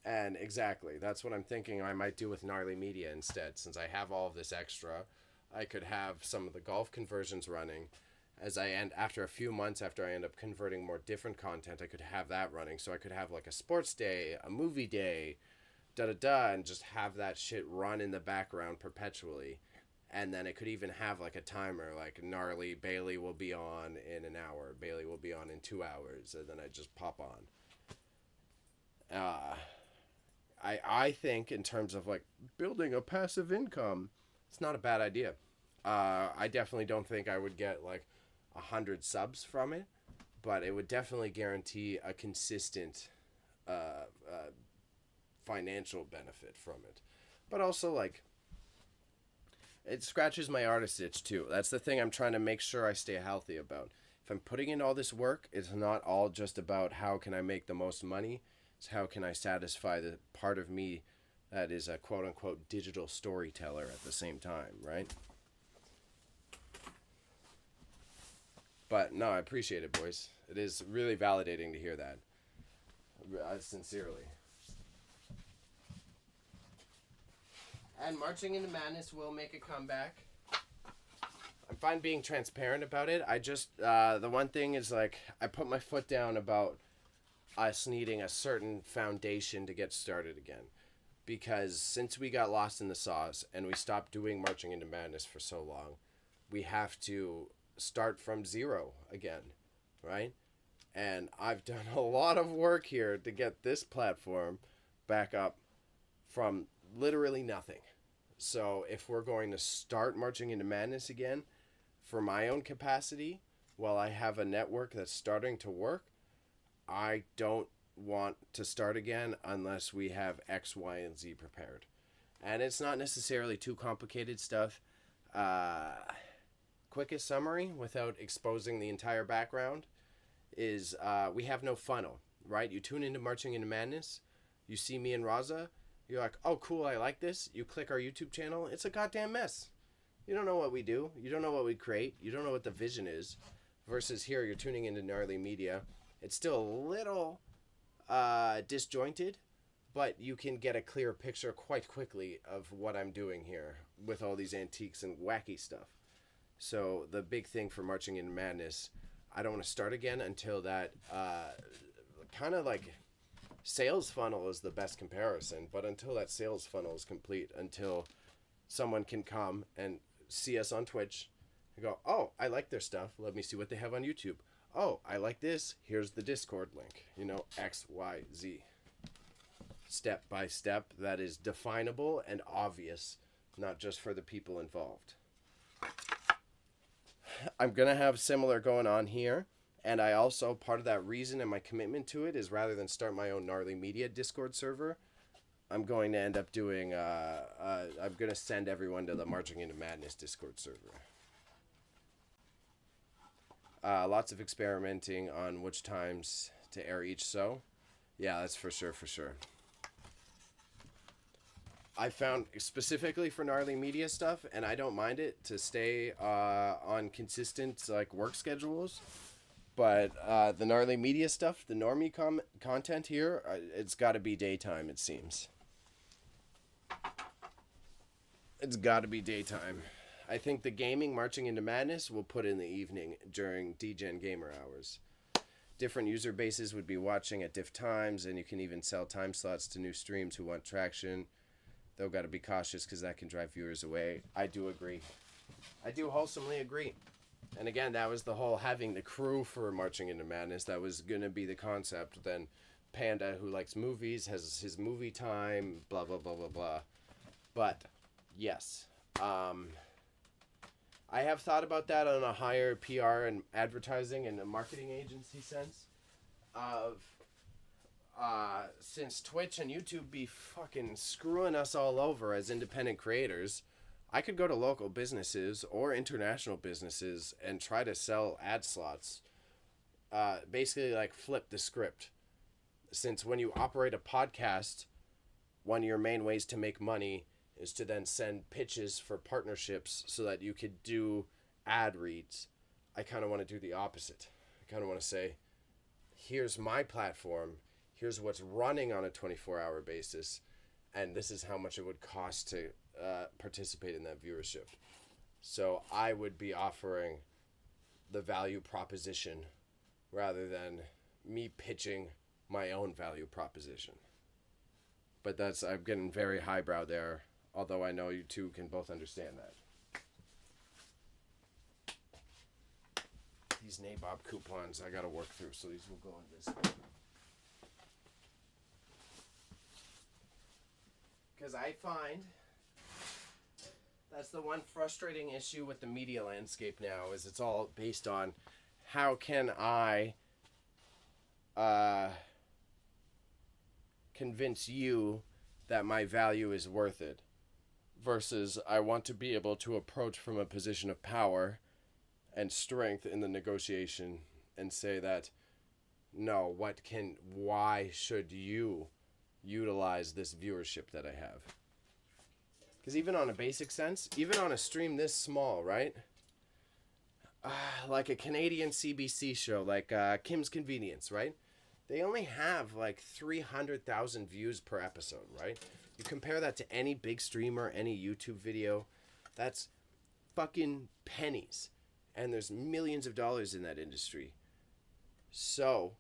And exactly, that's what I'm thinking I might do with Gnarly Media instead. Since I have all of this extra, I could have some of the golf conversions running as I end after a few months after I end up converting more different content. I could have that running, so I could have like a sports day, a movie day, da da da, and just have that shit run in the background perpetually. And then it could even have like a timer, like gnarly Bailey will be on in an hour, Bailey will be on in 2 hours, and then I just pop on. I think in terms of like building a passive income, it's not a bad idea. I definitely don't think I would get like 100 subs from it, but it would definitely guarantee a consistent financial benefit from it. But also like it scratches my artist itch too. That's the thing I'm trying to make sure I stay healthy about. If I'm putting in all this work, it's not all just about how can I make the most money. It's how can I satisfy the part of me that is a quote unquote digital storyteller at the same time, right? But no, I appreciate it, boys. It is really validating to hear that. Sincerely. And Marching into Madness will make a comeback. I'm fine being transparent about it. I just, the one thing is like, I put my foot down about us needing a certain foundation to get started again. Because since we got lost in the sauce and we stopped doing Marching into Madness for so long, we have to start from zero again, right? And I've done a lot of work here to get this platform back up from literally nothing. So if we're going to start Marching into Madness again, for my own capacity, while I have a network that's starting to work, I don't want to start again unless we have X, Y, and Z prepared. And it's not necessarily too complicated stuff. Quickest summary, without exposing the entire background, is we have no funnel, right? You tune into Marching into Madness, you see me and Raza, you're like, oh, cool, I like this. You click our YouTube channel, it's a goddamn mess. You don't know what we do. You don't know what we create. You don't know what the vision is. Versus here, you're tuning into Gnarly Media. It's still a little disjointed, but you can get a clear picture quite quickly of what I'm doing here with all these antiques and wacky stuff. So the big thing for Marching into Madness, I don't want to start again until that kind of like sales funnel is the best comparison, but until that sales funnel is complete, until someone can come and see us on Twitch and go, oh, I like their stuff. Let me see what they have on YouTube. Oh, I like this. Here's the Discord link. You know, X, Y, Z. Step by step that is definable and obvious, not just for the people involved. I'm going to have similar going on here. And I also, part of that reason and my commitment to it is rather than start my own Gnarly Media Discord server, I'm going to end up doing, I'm going to send everyone to the Marching into Madness Discord server. Lots of experimenting on which times to air each show. Yeah, that's for sure, for sure. I found specifically for Gnarly Media stuff, and I don't mind it, to stay on consistent like work schedules. But the Gnarly Media stuff, the normie content here, it's got to be daytime, it seems. It's got to be daytime. I think the gaming Marching into Madness will put in the evening during DGen gamer hours. Different user bases would be watching at diff times, and you can even sell time slots to new streams who want traction. Though got to be cautious because that can drive viewers away. I do agree. I do wholesomely agree. And again, that was the whole having the crew for Marching into Madness. That was going to be the concept. Then Panda, who likes movies, has his movie time, blah, blah, blah, blah, blah. But, yes. I have thought about that on a higher PR and advertising and a marketing agency sense. Of, since Twitch and YouTube be fucking screwing us all over as independent creators, I could go to local businesses or international businesses and try to sell ad slots. Basically, like flip the script. Since when you operate a podcast, one of your main ways to make money is to then send pitches for partnerships so that you could do ad reads. I kind of want to do the opposite. I kind of want to say, here's my platform. Here's what's running on a 24-hour basis. And this is how much it would cost to participate in that viewership. So I would be offering the value proposition rather than me pitching my own value proposition. But I'm getting very highbrow there, although I know you two can both understand that. These nabob coupons I gotta work through, so these will go on this way. Because I find that's the one frustrating issue with the media landscape now, is it's all based on how can I convince you that my value is worth it, versus I want to be able to approach from a position of power and strength in the negotiation and say that no, why should you utilize this viewership that I have? Because even on a basic sense, even on a stream this small, right? Like a Canadian CBC show, like Kim's Convenience, right? They only have like 300,000 views per episode, right? You compare that to any big streamer, any YouTube video, that's fucking pennies. And there's millions of dollars in that industry. So,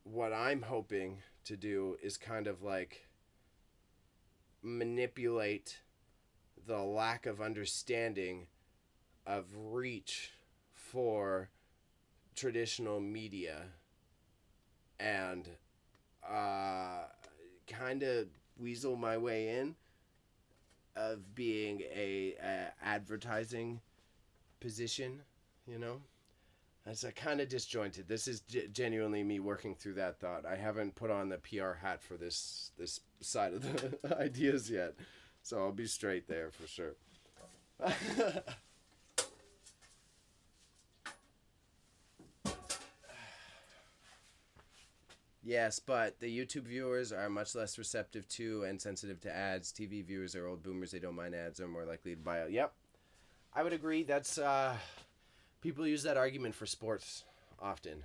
what I'm hoping to do is kind of like manipulate the lack of understanding of reach for traditional media and kind of weasel my way in of being a advertising position, you know. It's kind of disjointed. This is genuinely me working through that thought. I haven't put on the PR hat for this side of the ideas yet, so I'll be straight there for sure. Yes, but the YouTube viewers are much less receptive to and sensitive to ads. TV viewers are old boomers. They don't mind ads. Are more likely to buy it. Yep, I would agree. That's people use that argument for sports often.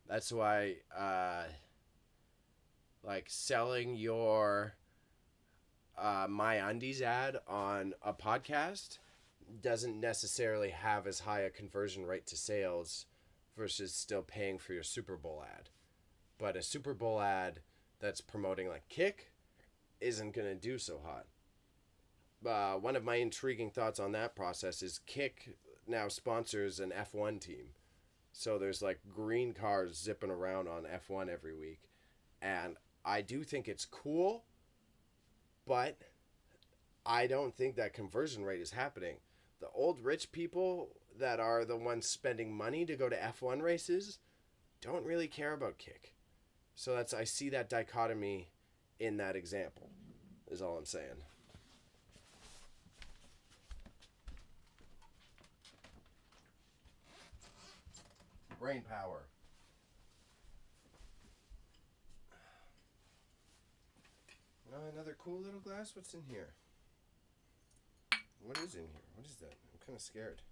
That's why like selling your My Undies ad on a podcast doesn't necessarily have as high a conversion rate to sales versus still paying for your Super Bowl ad. But a Super Bowl ad that's promoting like Kick isn't going to do so hot. One of my intriguing thoughts on that process is Kick now sponsors an F1 team. So there's like green cars zipping around on F1 every week. And I do think it's cool, but I don't think that conversion rate is happening. The old rich people that are the ones spending money to go to F1 races don't really care about Kick. So I see that dichotomy in that example, is all I'm saying. Brain power. Another cool little glass? What's in here? What is in here? What is that? I'm kind of scared.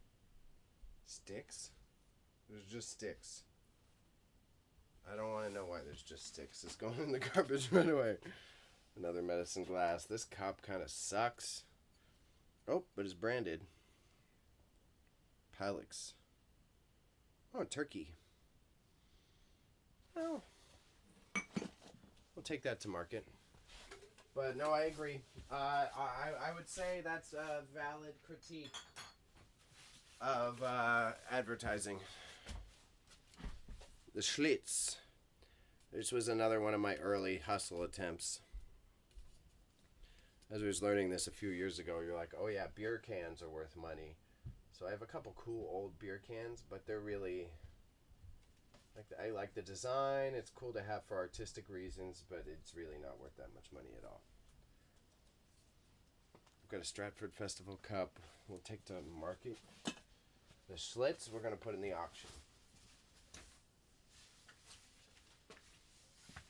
Sticks? There's just sticks. I don't want to know why there's just sticks. It's going in the garbage right away. Another medicine glass. This cup kind of sucks. Oh, but it's branded. Pylex. Oh, turkey. Oh. We'll take that to market. But no, I agree. I would say that's a valid critique of advertising. The Schlitz. This was another one of my early hustle attempts. As I was learning this a few years ago, you're like, oh yeah, beer cans are worth money. So I have a couple cool old beer cans, but they're really... I like the design. It's cool to have for artistic reasons, but it's really not worth that much money at all. I've got a Stratford Festival cup. We'll take to market. The Schlitz, we're going to put in the auction.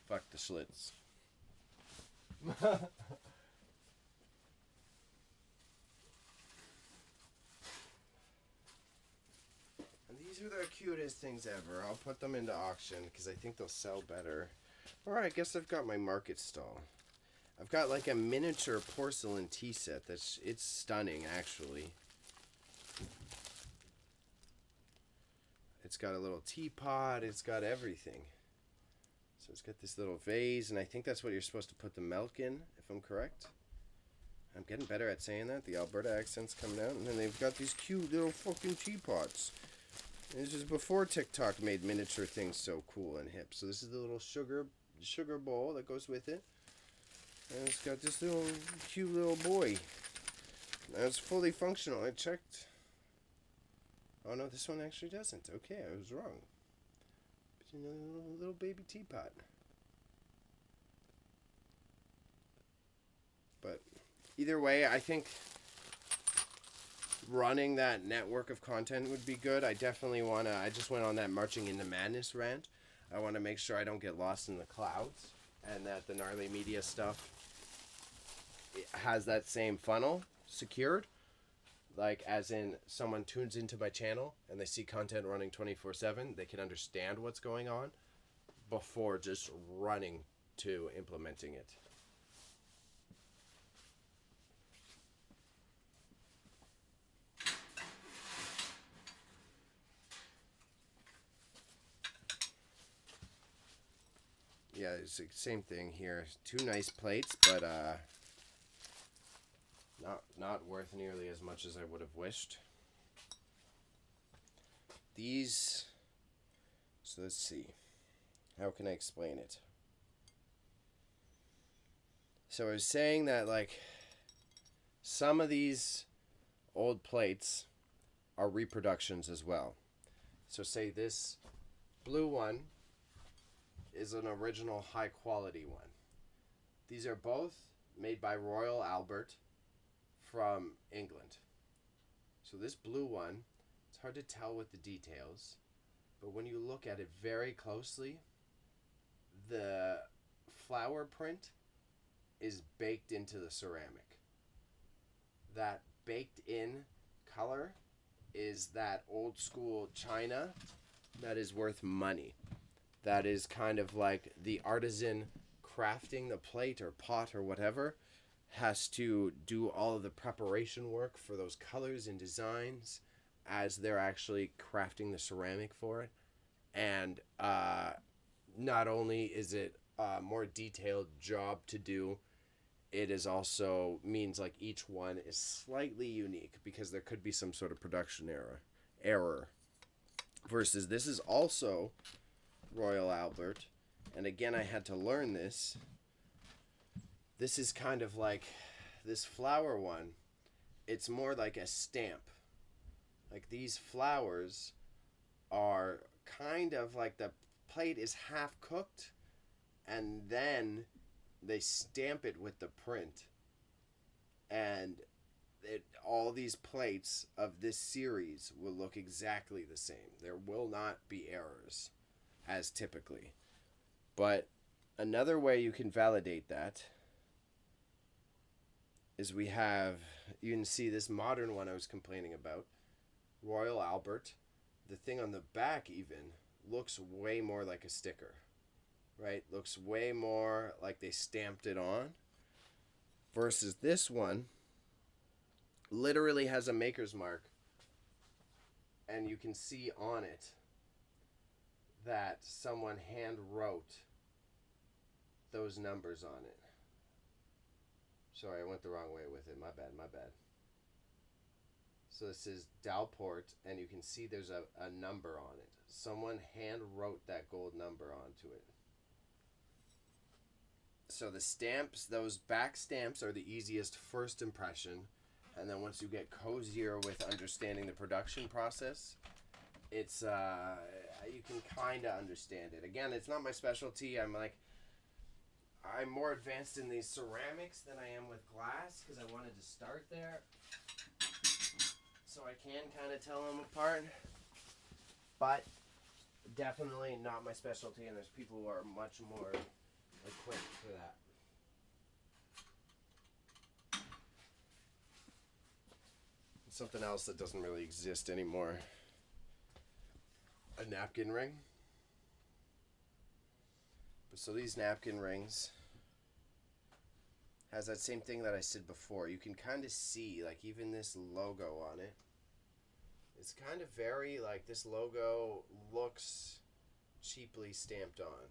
Fuck the Schlitz. And these are the cutest things ever. I'll put them into auction because I think they'll sell better. Or I guess I've got my market stall. I've got like a miniature porcelain tea set it's stunning actually. It's got a little teapot. It's got everything. So it's got this little vase, and I think that's what you're supposed to put the milk in, if I'm correct. I'm getting better at saying that. The Alberta accent's coming out. And then they've got these cute little fucking teapots. And this is before TikTok made miniature things so cool and hip. So this is the little sugar bowl that goes with it. And it's got this little cute little boy. Now it's fully functional. I checked. Oh no, this one actually doesn't. Okay, I was wrong. But you know, little baby teapot. But either way, I think running that network of content would be good. I definitely want to. I just went on that Marching into Madness rant. I want to make sure I don't get lost in the clouds and that the gnarly media stuff has that same funnel secured. Like, as in, someone tunes into my channel and they see content running 24/7, they can understand what's going on before just running to implementing it. Yeah, it's the same thing here. Two nice plates, but not worth nearly as much as I would have wished. These, so let's see. How can I explain it? So I was saying that, like, some of these old plates are reproductions as well. So say this blue one is an original high quality one. These are both made by Royal Albert from England. So this blue one, it's hard to tell with the details, but when you look at it very closely, the flower print is baked into the ceramic. That baked in color is that old school china that is worth money. That is kind of like the artisan crafting the plate or pot or whatever has to do all of the preparation work for those colors and designs as they're actually crafting the ceramic for it. And not only is it a more detailed job to do, it is also means like each one is slightly unique because there could be some sort of production error. Versus this is also Royal Albert, and again I had to learn this. This is kind of like this flower one. It's more like a stamp. Like these flowers are kind of like the plate is half cooked and then they stamp it with the print. And all these plates of this series will look exactly the same. There will not be errors as typically. But another way you can validate that is we have, you can see this modern one I was complaining about, Royal Albert. The thing on the back even looks way more like a sticker, right? Looks way more like they stamped it on. Versus this one literally has a maker's mark, and you can see on it that someone hand wrote those numbers on it. Sorry, I went the wrong way with it. My bad. So this is Dalport, and you can see there's a number on it. Someone hand wrote that gold number onto it. So the stamps, those back stamps are the easiest first impression. And then once you get cozier with understanding the production process, it's, you can kind of understand it. Again, it's not my specialty. I'm more advanced in these ceramics than I am with glass because I wanted to start there. So I can kind of tell them apart. But definitely not my specialty, and there's people who are much more equipped for that. Something else that doesn't really exist anymore. A napkin ring. So these napkin rings has that same thing that I said before. You can kind of see, like, even this logo on it. It's kind of very like this logo looks cheaply stamped on,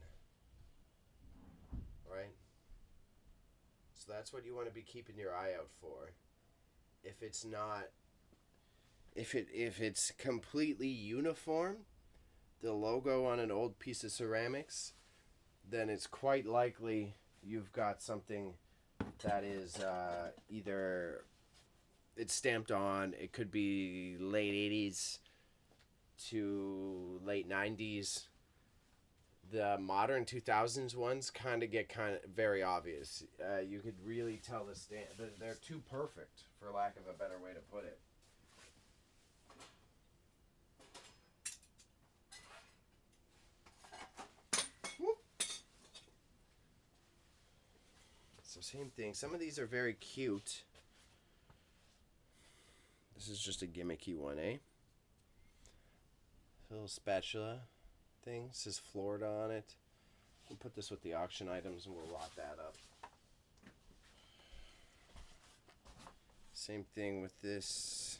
right? So that's what you want to be keeping your eye out for. If it's not, if it's completely uniform, the logo on an old piece of ceramics, then it's quite likely you've got something that is either it's stamped on. It could be late 80s to late 90s. The modern 2000s ones kind of get kind of very obvious. You could really tell the stamp. They're too perfect, for lack of a better way to put it. Whoop. So same thing. Some of these are very cute. This is just a gimmicky one, eh? A little spatula thing. It says Florida on it. We'll put this with the auction items and we'll lock that up. Same thing with this.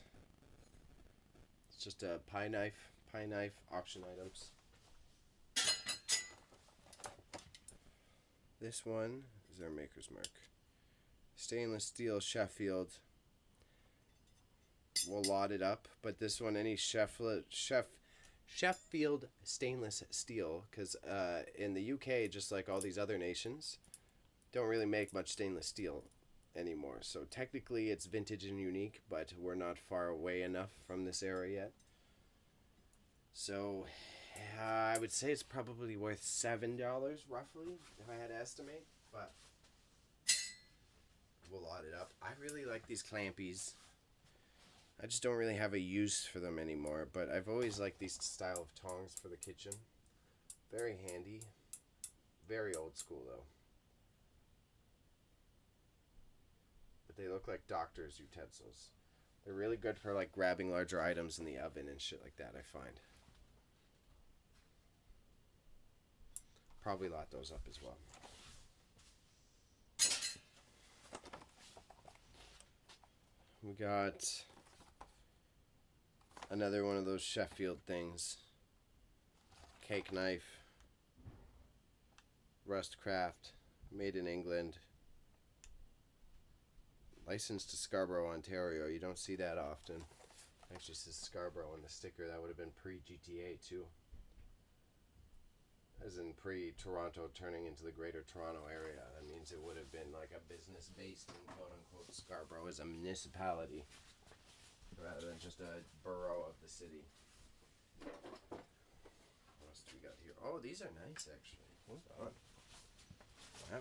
It's just a pie knife auction items. This one is our maker's mark. Stainless steel Sheffield. We'll lot it up, but this one, any Sheffield stainless steel, because in the UK, just like all these other nations, don't really make much stainless steel anymore. So technically it's vintage and unique, but we're not far away enough from this era yet. So I would say it's probably worth $7 roughly, if I had to estimate, but we'll lot it up. I really like these clampies. I just don't really have a use for them anymore, but I've always liked these style of tongs for the kitchen. Very handy. Very old school though. But they look like doctor's utensils. They're really good for like grabbing larger items in the oven and shit like that, I find. Probably lot those up as well. We got another one of those Sheffield things. Cake knife. Rustcraft. Made in England. Licensed to Scarborough, Ontario. You don't see that often. Actually says Scarborough on the sticker. That would have been pre-GTA too. As in pre-Toronto turning into the Greater Toronto Area. That means it would have been like a business based in quote-unquote Scarborough as a municipality rather than just a borough of the city. What else do we got here? Oh, these are nice actually. Hold on. Wow.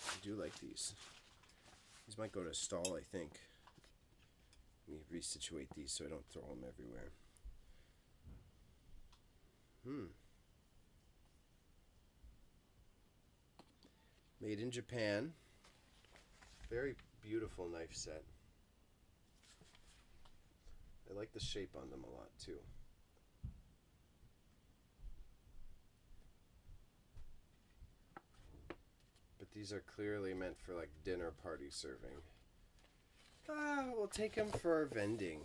I do like these. These might go to a stall, I think. Let me resituate these so I don't throw them everywhere. Made in Japan. Very beautiful knife set. I like the shape on them a lot too. But these are clearly meant for like dinner party serving. We'll take them for vending.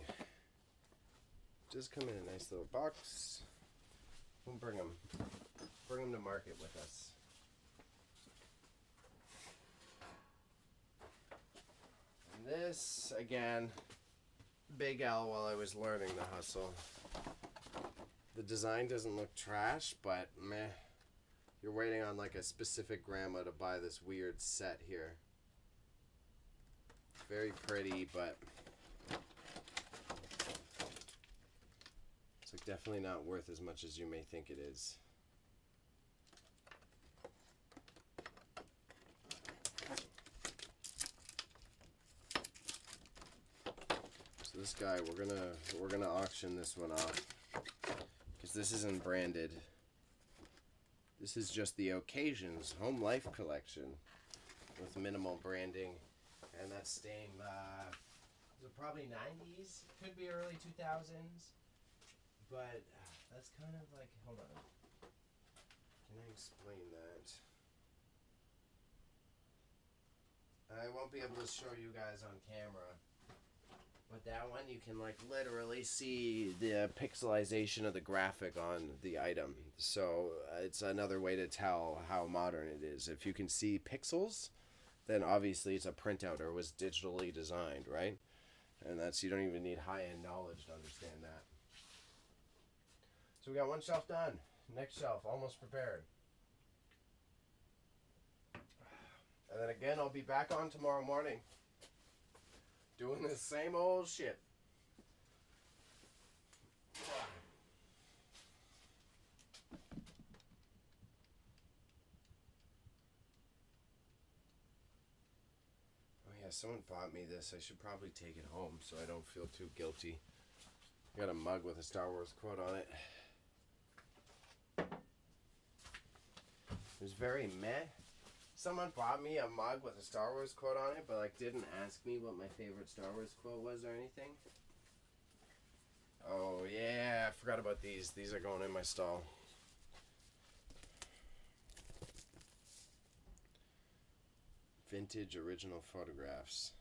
Just come in a nice little box. We'll bring them to market with us. And this, again, Big L while I was learning the hustle. The design doesn't look trash, but meh. You're waiting on like a specific grandma to buy this weird set here. Very pretty, but it's like definitely not worth as much as you may think it is. So this guy, we're gonna auction this one off because this isn't branded. This is just the Occasions Home Life Collection with minimal branding, and that's staying probably 90s, could be early 2000s, but that's kind of like, hold on, can I explain that? I won't be able to show you guys on camera, But that one, you can like literally see the pixelization of the graphic on the item. So it's another way to tell how modern it is. If you can see pixels, then obviously it's a printout or was digitally designed, right? And that's, you don't even need high-end knowledge to understand that. So we got one shelf done. Next shelf almost prepared. And then again, I'll be back on tomorrow morning doing the same old shit. Oh yeah, someone bought me this. I should probably take it home so I don't feel too guilty. I got a mug with a Star Wars quote on it. It was very meh. Someone bought me a mug with a Star Wars quote on it, but like didn't ask me what my favorite Star Wars quote was or anything. Oh yeah, I forgot about these. These are going in my stall. Vintage original photographs.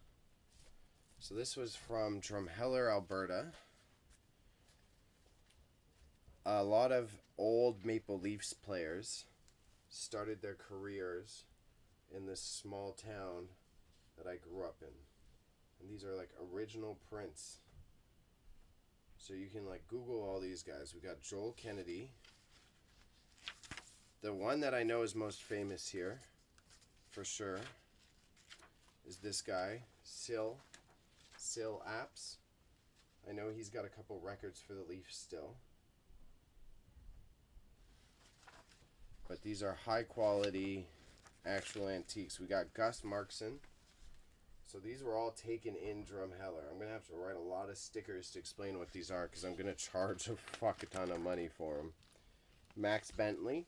So this was from Drumheller, Alberta. A lot of old Maple Leafs players started their careers in this small town that I grew up in. And these are like original prints. So you can like Google all these guys. We got Joel Kennedy. The one that I know is most famous here, for sure, is this guy, Syl Apps. I know he's got a couple records for the Leafs still. But these are high quality actual antiques. We got Gus Markson. So these were all taken in Drumheller. I'm going to have to write a lot of stickers to explain what these are because I'm going to charge a fuck a ton of money for them. Max Bentley.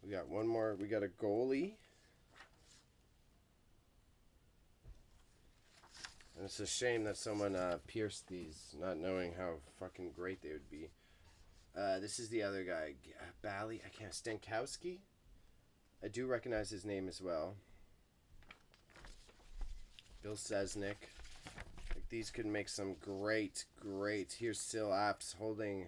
We got one more. We got a goalie. And it's a shame that someone pierced these, not knowing how fucking great they would be. This is the other guy, Bally. I can't. Stankowski. I do recognize his name as well. Bill Sesnick. Like these could make some great. Here's Syl Apps holding.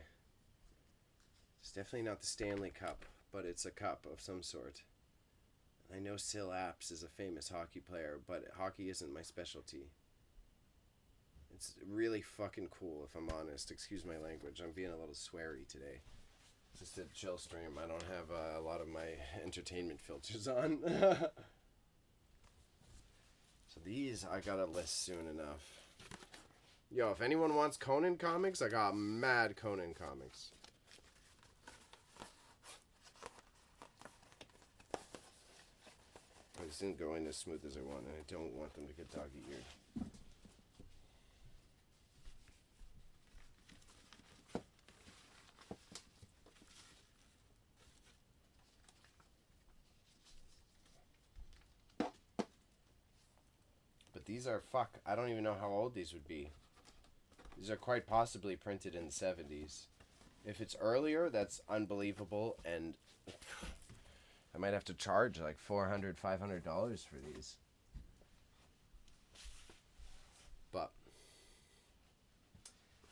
It's definitely not the Stanley Cup, but it's a cup of some sort. I know Syl Apps is a famous hockey player, but hockey isn't my specialty. It's really fucking cool, if I'm honest. Excuse my language. I'm being a little sweary today. It's just a chill stream. I don't have a lot of my entertainment filters on. So these I gotta list soon enough. Yo, if anyone wants Conan comics, I got mad Conan comics. This didn't go in as smooth as I want, and I don't want them to get dog-eared. But these are, I don't even know how old these would be. These are quite possibly printed in the 70s. If it's earlier, that's unbelievable, and I might have to charge like $400, $500 for these. But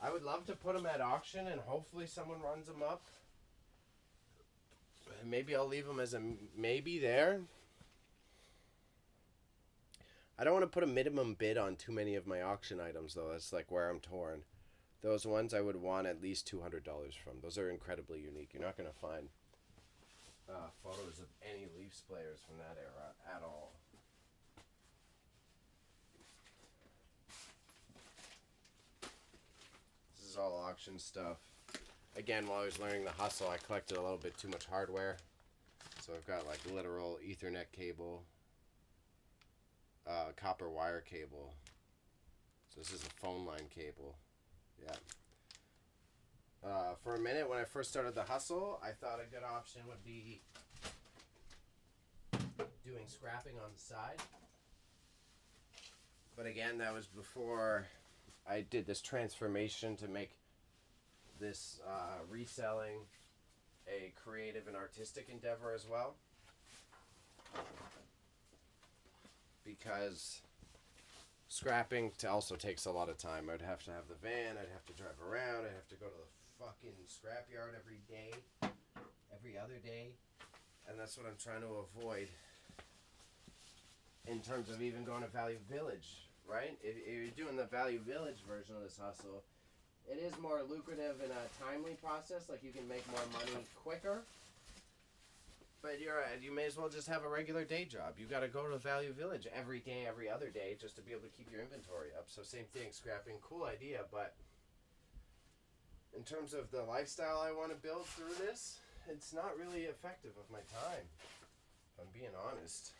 I would love to put them at auction, and hopefully someone runs them up. Maybe I'll leave them as a maybe there. I don't want to put a minimum bid on too many of my auction items, though. That's like where I'm torn. Those ones I would want at least $200 from. Those are incredibly unique. You're not going to find photos of any Leafs players from that era at all. This is all auction stuff. Again, while I was learning the hustle, I collected a little bit too much hardware. So I've got like literal Ethernet cable, copper wire cable. So this is a phone line cable. Yeah. For a minute, when I first started the hustle, I thought a good option would be doing scrapping on the side. But again, that was before I did this transformation to make this reselling a creative and artistic endeavor as well. Because scrapping also takes a lot of time. I'd have to have the van, I'd have to drive around, I'd have to go to the fucking scrapyard every day, every other day. And that's what I'm trying to avoid in terms of even going to Value Village, right? If you're doing the Value Village version of this hustle, it is more lucrative in a timely process, like you can make more money quicker. But you may as well just have a regular day job. You got to go to Value Village every day, every other day, just to be able to keep your inventory up. So same thing, scrapping, cool idea, but in terms of the lifestyle I want to build through this, it's not really effective of my time, if I'm being honest.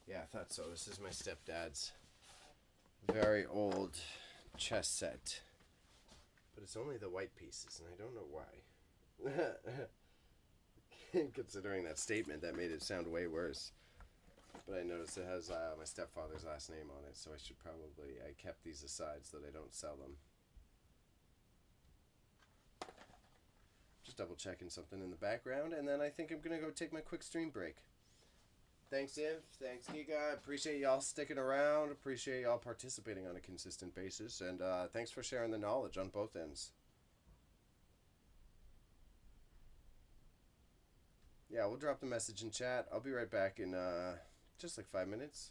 Yeah, I thought so. This is my stepdad's very old chess set. But it's only the white pieces, and I don't know why. Considering that statement, that made it sound way worse. But I noticed it has my stepfather's last name on it, so I should probably... I kept these aside so that I don't sell them. Just double checking something in the background, and then I think I'm going to go take my quick stream break. Thanks, Iv. Thanks, Giga. Appreciate y'all sticking around. Appreciate y'all participating on a consistent basis. And thanks for sharing the knowledge on both ends. Yeah, we'll drop the message in chat. I'll be right back in just like 5 minutes.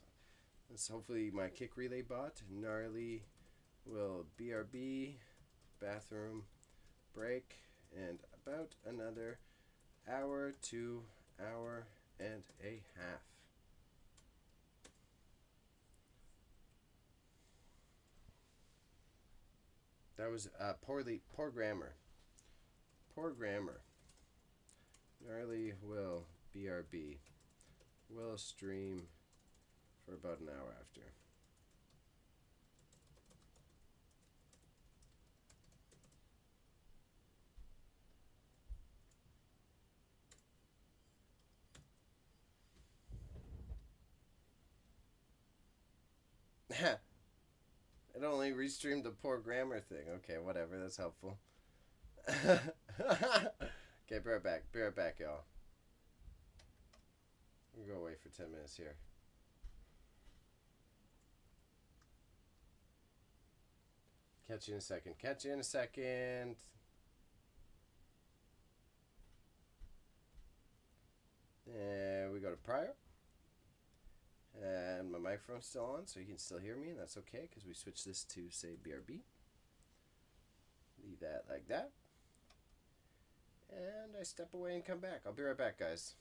This hopefully my kick relay bot. Gnarly will BRB, bathroom, break, and about another hour to hour and a half. That was poor grammar. Poor grammar. Gnarly will BRB. Will stream for about an hour after. It only restreamed the poor grammar thing. Okay, whatever. That's helpful. Okay, be right back. Be right back, y'all. We'll go away for 10 minutes here. Catch you in a second. Catch you in a second. And we go to prior. And my microphone's still on, so you can still hear me, and that's okay, because we switch this to, say, BRB. Leave that like that. And I step away and come back. I'll be right back, guys.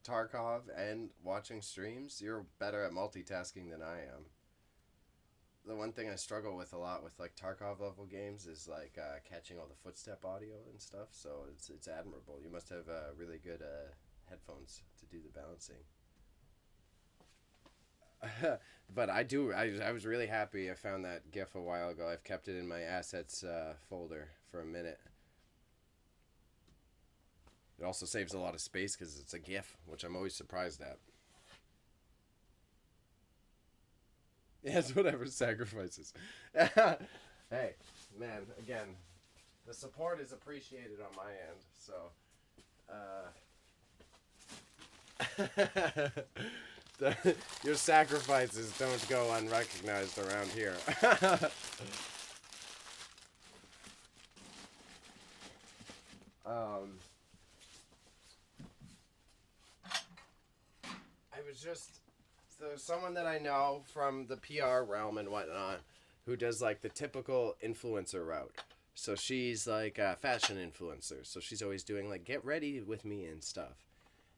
Tarkov and watching streams, you're better at multitasking than I am. The one thing I struggle with a lot with like Tarkov level games is like catching all the footstep audio and stuff. So it's admirable. You must have really good headphones to do the balancing. But I do. I was really happy. I found that GIF a while ago. I've kept it in my assets folder for a minute. It also saves a lot of space because it's a GIF, which I'm always surprised at. Yes, whatever sacrifices. Hey, man. Again, the support is appreciated on my end. So, your sacrifices don't go unrecognized around here. um, I was just there's someone that I know from the PR realm and whatnot who does like the typical influencer route. So she's like a fashion influencer. So she's always doing like get ready with me and stuff.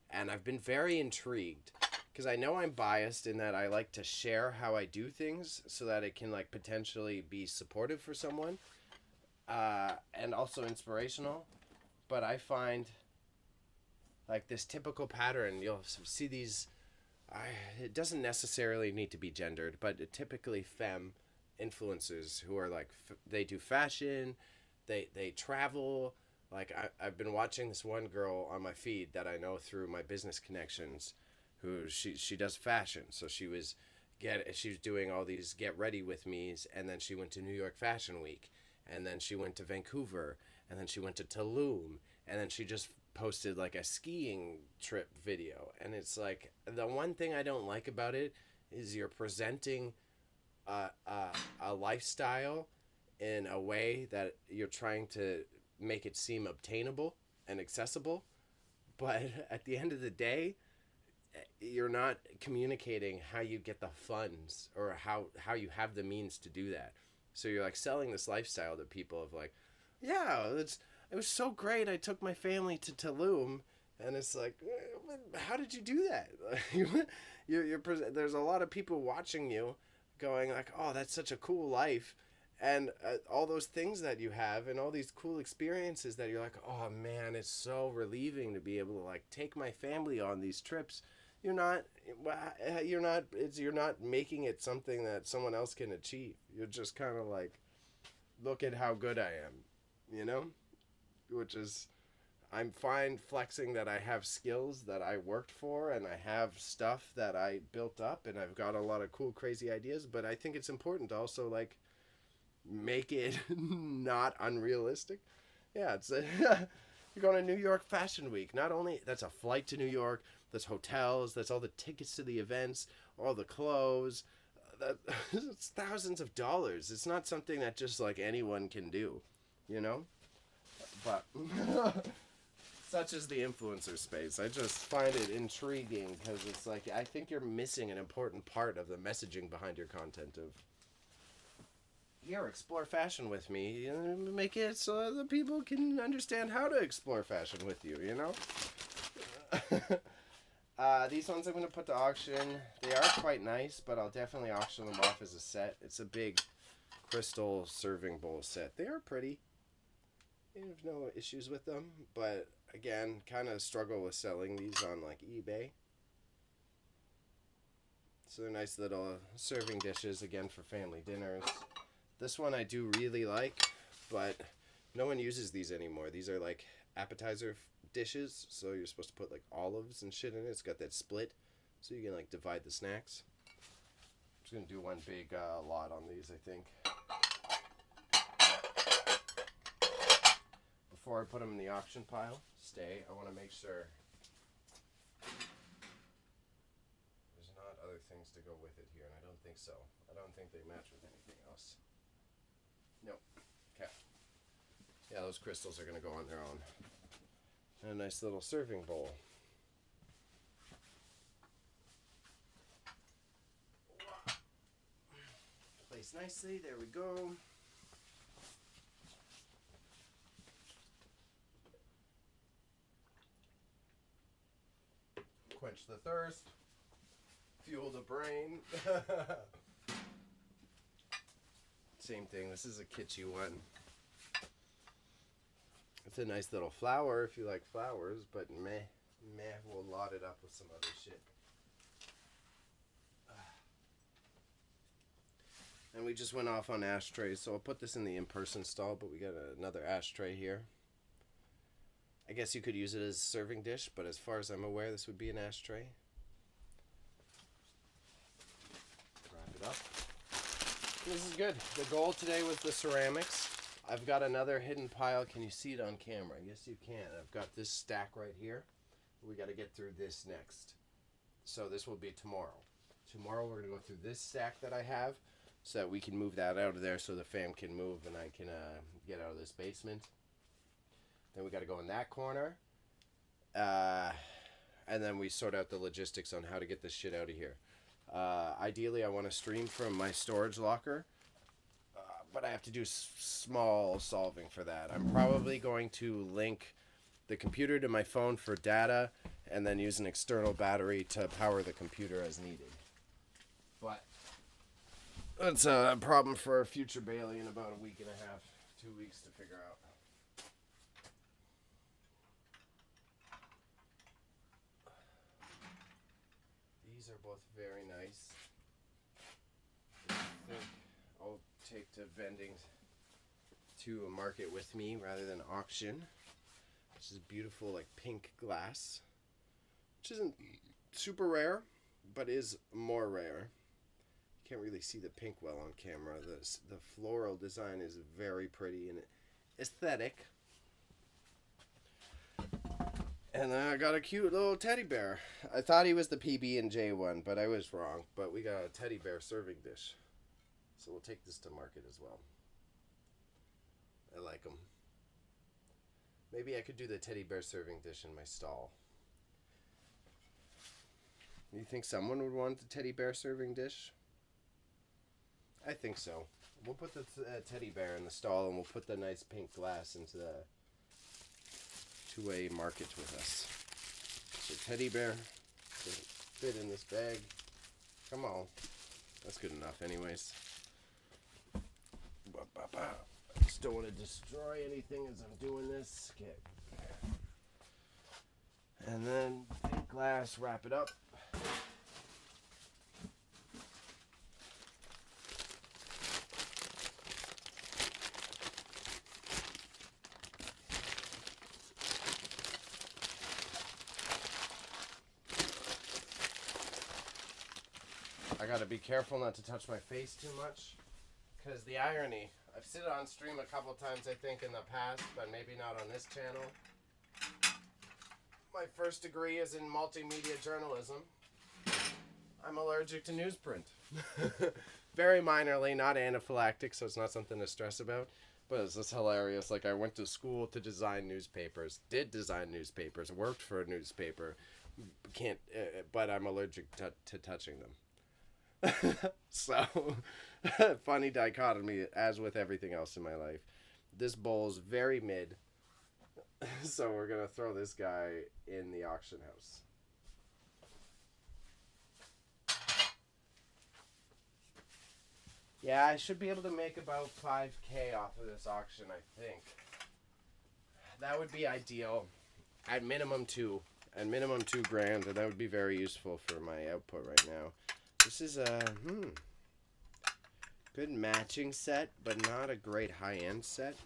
And I've been very intrigued because I know I'm biased in that I like to share how I do things so that it can like potentially be supportive for someone and also inspirational. But I find like this typical pattern. You'll see these. It doesn't necessarily need to be gendered, but typically femme influencers who are like they do fashion, they travel. Like I've been watching this one girl on my feed that I know through my business connections, who she does fashion. So she was doing all these get ready with me's, and then she went to New York Fashion Week, and then she went to Vancouver, and then she went to Tulum, and then she just posted like a skiing trip video. And it's like the one thing I don't like about it is you're presenting a lifestyle in a way that you're trying to make it seem obtainable and accessible, but at the end of the day you're not communicating how you get the funds or how you have the means to do that. So you're like selling this lifestyle to people of like, yeah, it was so great. I took my family to Tulum, and it's like, how did you do that? There's a lot of people watching you, going like, oh, that's such a cool life, and all those things that you have, and all these cool experiences that you're like, oh man, it's so relieving to be able to like take my family on these trips. You're not, you're not making it something that someone else can achieve. You're just kind of like, look at how good I am, you know? Which is, I'm fine flexing that I have skills that I worked for and I have stuff that I built up and I've got a lot of cool, crazy ideas. But I think it's important to also like make it not unrealistic. Yeah, it's you're going to New York Fashion Week. Not only that's a flight to New York, that's hotels, that's all the tickets to the events, all the clothes. That it's thousands of dollars. It's not something that just like anyone can do, you know. But such is the influencer space. I just find it intriguing because it's like I think you're missing an important part of the messaging behind your content. Of here, explore fashion with me, and make it so the people can understand how to explore fashion with you. You know. These ones I'm going to put to auction. They are quite nice, but I'll definitely auction them off as a set. It's a big crystal serving bowl set. They are pretty. I have no issues with them, but again, kind of struggle with selling these on like eBay. So they're nice little serving dishes, again, for family dinners. This one I do really like, but no one uses these anymore. These are like appetizer dishes, so you're supposed to put like olives and shit in it. It's got that split, so you can like divide the snacks. I'm just gonna do one big lot on these, I think. Before I put them in the auction pile, I want to make sure there's not other things to go with it here, and I don't think so. I don't think they match with anything else. Nope. Okay. Yeah, those crystals are going to go on their own. And a nice little serving bowl. Placed nicely. There we go. quench the thirst, fuel the brain. Same thing. This is a kitschy one. It's a nice little flower if you like flowers, but meh, we'll lot it up with some other shit. And we just went off on ashtrays, so I'll put this in the in-person stall, but we got another ashtray here. I guess you could use it as a serving dish, but as far as I'm aware, this would be an ashtray. Wrap it up. This is good. The goal today was the ceramics. I've got another hidden pile. Can you see it on camera? Yes, you can. I've got this stack right here. We got to get through this next. So this will be tomorrow. Tomorrow we're going to go through this stack that I have so that we can move that out of there so the fam can move and I can get out of this basement. Then we got to go in that corner. And then we sort out the logistics on how to get this shit out of here. Ideally, I want to stream from my storage locker. But I have to do small solving for that. I'm probably going to link the computer to my phone for data and then use an external battery to power the computer as needed. But that's a problem for a future Bailey in about a week and a half, 2 weeks to figure out. These are both very nice. I think I'll take to vending to a market with me rather than auction. This is beautiful, like pink glass, which isn't super rare, but is more rare. You can't really see the pink well on camera. The floral design is very pretty and aesthetic. And then I got a cute little teddy bear. I thought he was the PB&J one, but I was wrong. But we got a teddy bear serving dish. So we'll take this to market as well. I like them. Maybe I could do the teddy bear serving dish in my stall. You think someone would want the teddy bear serving dish? I think so. We'll put the teddy bear in the stall and we'll put the nice pink glass into the two-way market with us. So teddy bear doesn't fit in this bag. Come on. That's good enough anyways. I just don't want to destroy anything as I'm doing this. Okay. And then pink glass, wrap it up. I gotta be careful not to touch my face too much, because the irony, I've sit on stream a couple times I think in the past, but maybe not on this channel. My first degree is in multimedia journalism. I'm allergic to newsprint. Very minorly, not anaphylactic, so it's not something to stress about. But it's just hilarious. Like, I went to school to design newspapers, did design newspapers, worked for a newspaper, but I'm allergic to touching them. So, funny dichotomy, as with everything else in my life. This bowl's very mid, so we're gonna throw this guy in the auction house. Yeah, I should be able to make about 5K off of this auction, I think. That would be ideal. At minimum two. At minimum $2,000, and that would be very useful for my output right now. This is a good matching set, but not a great high-end set.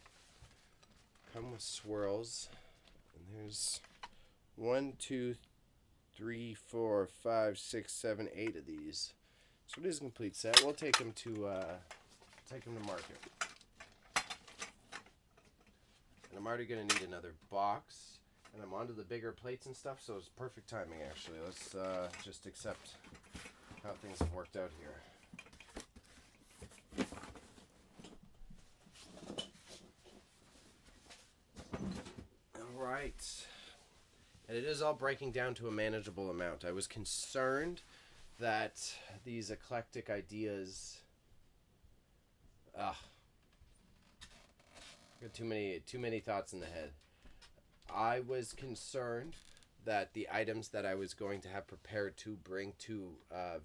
Come with swirls. And there's 1, 2, 3, 4, 5, 6, 7, 8 of these. So it is a complete set. We'll take them to market. And I'm already going to need another box. And I'm onto the bigger plates and stuff, so it's perfect timing, actually. Let's just accept how things have worked out here. Alright. And it is all breaking down to a manageable amount. I was concerned that these eclectic ideas... got too many thoughts in the head. I was concerned that the items that I was going to have prepared to bring to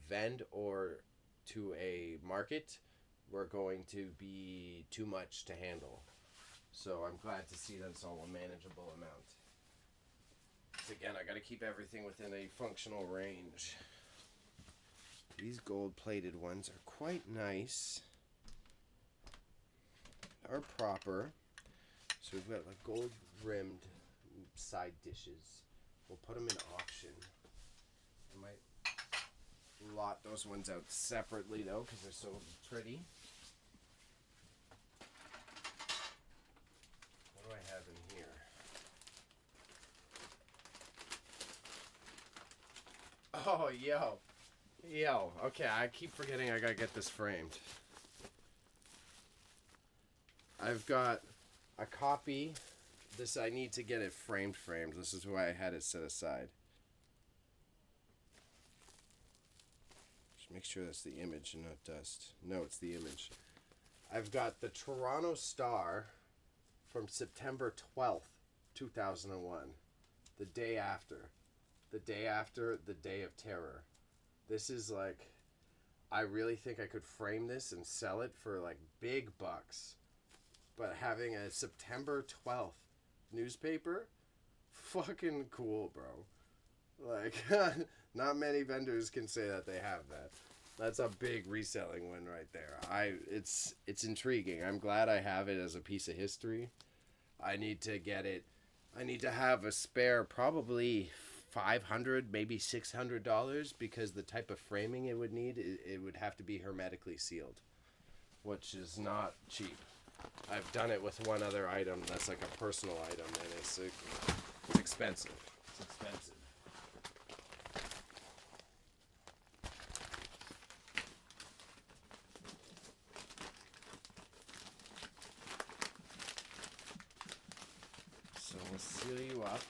vend or to a market were going to be too much to handle. So I'm glad to see that it's all a manageable amount. So again, I got to keep everything within a functional range. These gold-plated ones are quite nice. Are proper. So we've got like gold-rimmed side dishes. We'll put them in auction. I might lot those ones out separately though, because they're so pretty. What do I have in here? Oh, yo. Okay, I keep forgetting I gotta get this framed. I've got a copy. This, I need to get it framed. This is why I had it set aside. Just make sure that's the image and not dust. No, it's the image. I've got the Toronto Star from September 12th, 2001. The day after. The day after the Day of Terror. This is like, I really think I could frame this and sell it for like big bucks. But having a September 12th newspaper, fucking cool, bro. Like, not many vendors can say that they have that. That's a big reselling win right there. It's intriguing. I'm glad I have it as a piece of history. I need to get it. I need to have a spare probably $500, maybe $600, because the type of framing it would need, it would have to be hermetically sealed, which is not cheap. I've done it with one other item that's like a personal item, and it's expensive. It's expensive. So we'll seal you up.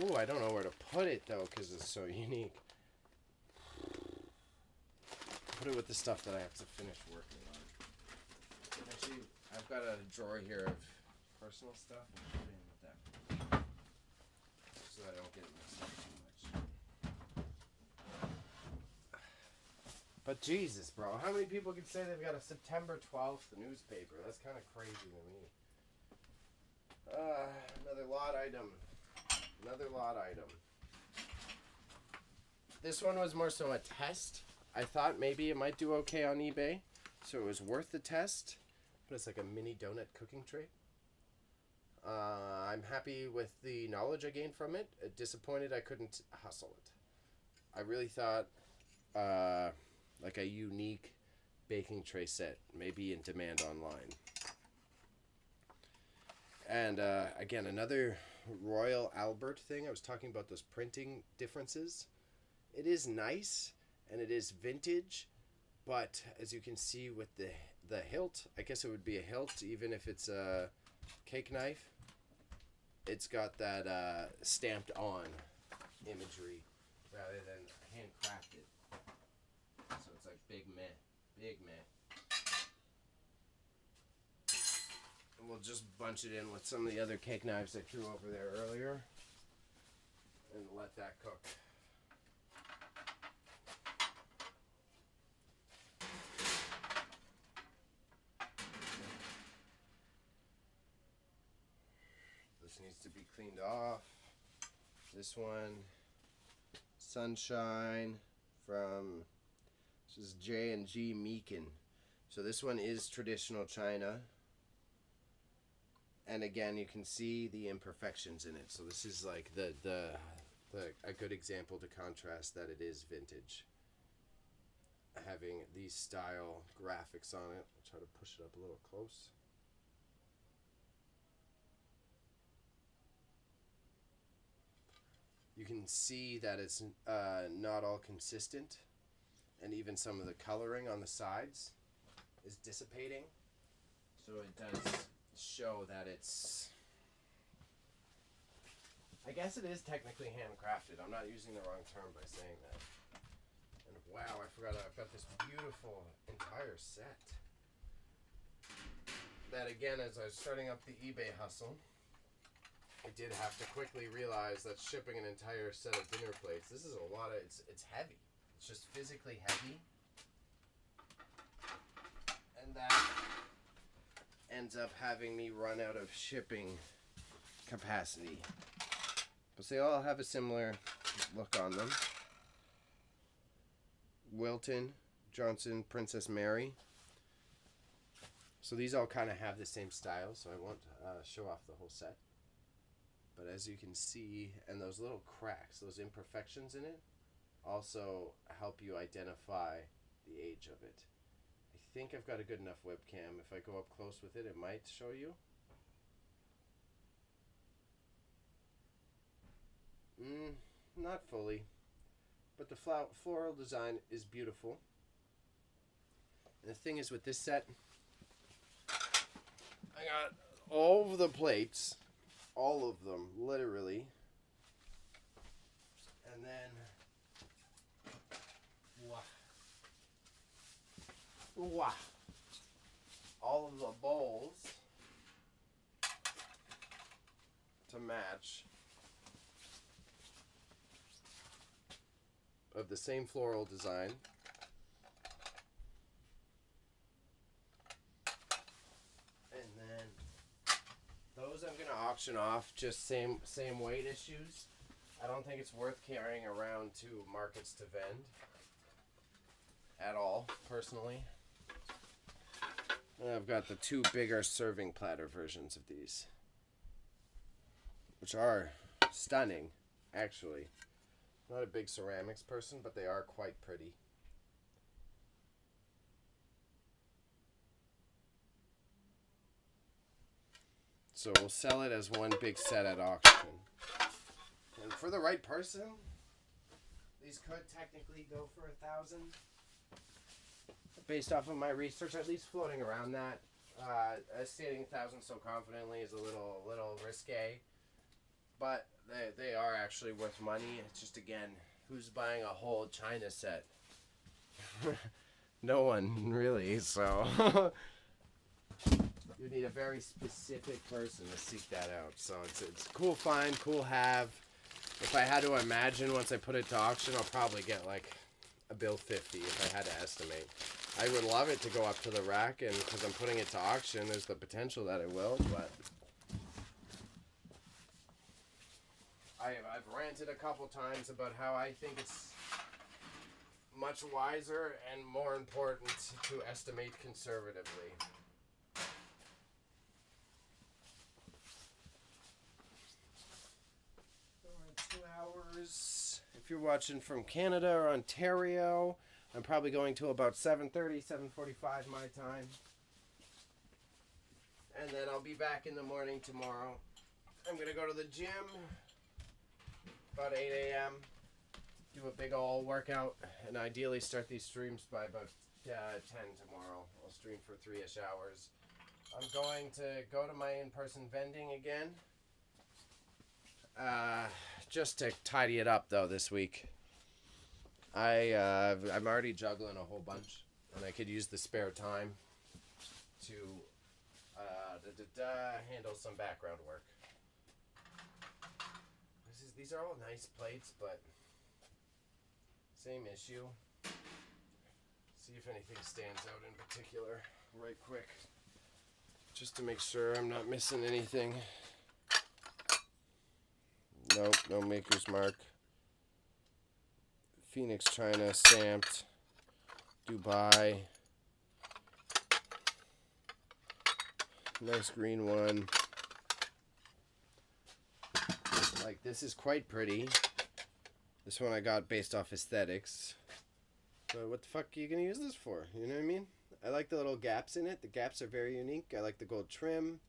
Ooh, I don't know where to put it though, because it's so unique. Put it with the stuff that I have to finish working on. Actually, I've got a drawer here of personal stuff. I'll put it in with that, so I don't get it mixed up too much. But Jesus, bro, how many people can say they've got a September 12th newspaper? That's kind of crazy to me. Another lot item. This one was more so a test. I thought maybe it might do okay on eBay, so it was worth the test. But it's like a mini donut cooking tray. I'm happy with the knowledge I gained from it. Disappointed I couldn't hustle it. I really thought like a unique baking tray set may be in demand online. And again, another Royal Albert thing. I was talking about those printing differences. It is nice and it is vintage, but as you can see with the hilt, I guess it would be a hilt even if it's a cake knife. It's got that stamped on imagery rather than handcrafted. So it's like big meh. And we'll just bunch it in with some of the other cake knives I threw over there earlier and let that cook. This needs to be cleaned off. This one, Sunshine from, this is J&G Meakin. So this one is traditional China. And again, you can see the imperfections in it. So this is like a good example to contrast that it is vintage. Having these style graphics on it. I'll try to push it up a little close. You can see that it's not all consistent, and even some of the coloring on the sides is dissipating. So it does show that it's, I guess it is technically handcrafted. I'm not using the wrong term by saying that. And wow, I forgot I've got this beautiful entire set. That again, as I was starting up the eBay hustle, I did have to quickly realize that shipping an entire set of dinner plates, this is a lot of, it's heavy. It's just physically heavy. And that ends up having me run out of shipping capacity. But they all have a similar look on them. Wilton, Johnson, Princess Mary. So these all kind of have the same style, so I won't show off the whole set. But as you can see, and those little cracks, those imperfections in it, also help you identify the age of it. I think I've got a good enough webcam. If I go up close with it, it might show you. Not fully. But the floral design is beautiful. And the thing is with this set, I got all of the plates, all of them, literally. And then, all of the bowls to match of the same floral design. And then those I'm gonna auction off, just same weight issues. I don't think it's worth carrying around to markets to vend at all, personally. And I've got the two bigger serving platter versions of these, which are stunning, actually. Not a big ceramics person, but they are quite pretty. So we'll sell it as one big set at auction. And for the right person, these could technically go for $1,000. Based off of my research, at least floating around that. Stating 1,000 so confidently is a little risque. But they are actually worth money. It's just, again, who's buying a whole China set? No one, really, so... You need a very specific person to seek that out. So it's a cool find, cool have. If I had to imagine once I put it to auction, I'll probably get like a bill 50 if I had to estimate. I would love it to go up to the rack, and because I'm putting it to auction, there's the potential that it will, but I've ranted a couple times about how I think it's much wiser and more important to estimate conservatively. If you're watching from Canada or Ontario, I'm probably going to about 7:30, 7:45 my time. And then I'll be back in the morning tomorrow. I'm going to go to the gym about 8 a.m., do a big ol' workout, and ideally start these streams by about 10 tomorrow. I'll stream for 3-ish hours. I'm going to go to my in-person vending again. Just to tidy it up though this week. I'm already juggling a whole bunch, and I could use the spare time to handle some background work. These are all nice plates, but same issue. See if anything stands out in particular right quick, just to make sure I'm not missing anything. Nope, no maker's mark. Phoenix, China, stamped. Dubai. Nice green one. Like, this is quite pretty. This one I got based off aesthetics. But what the fuck are you gonna use this for? You know what I mean? I like the little gaps in it. The gaps are very unique. I like the gold trim.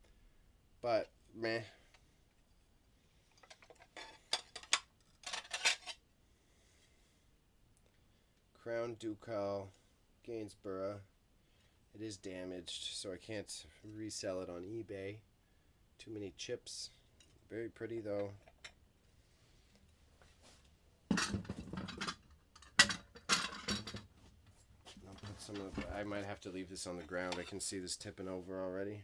But, meh. Crown Ducal, Gainsborough. It is damaged, so I can't resell it on eBay. Too many chips. Very pretty though. I'll put some of I might have to leave this on the ground. I can see this tipping over already.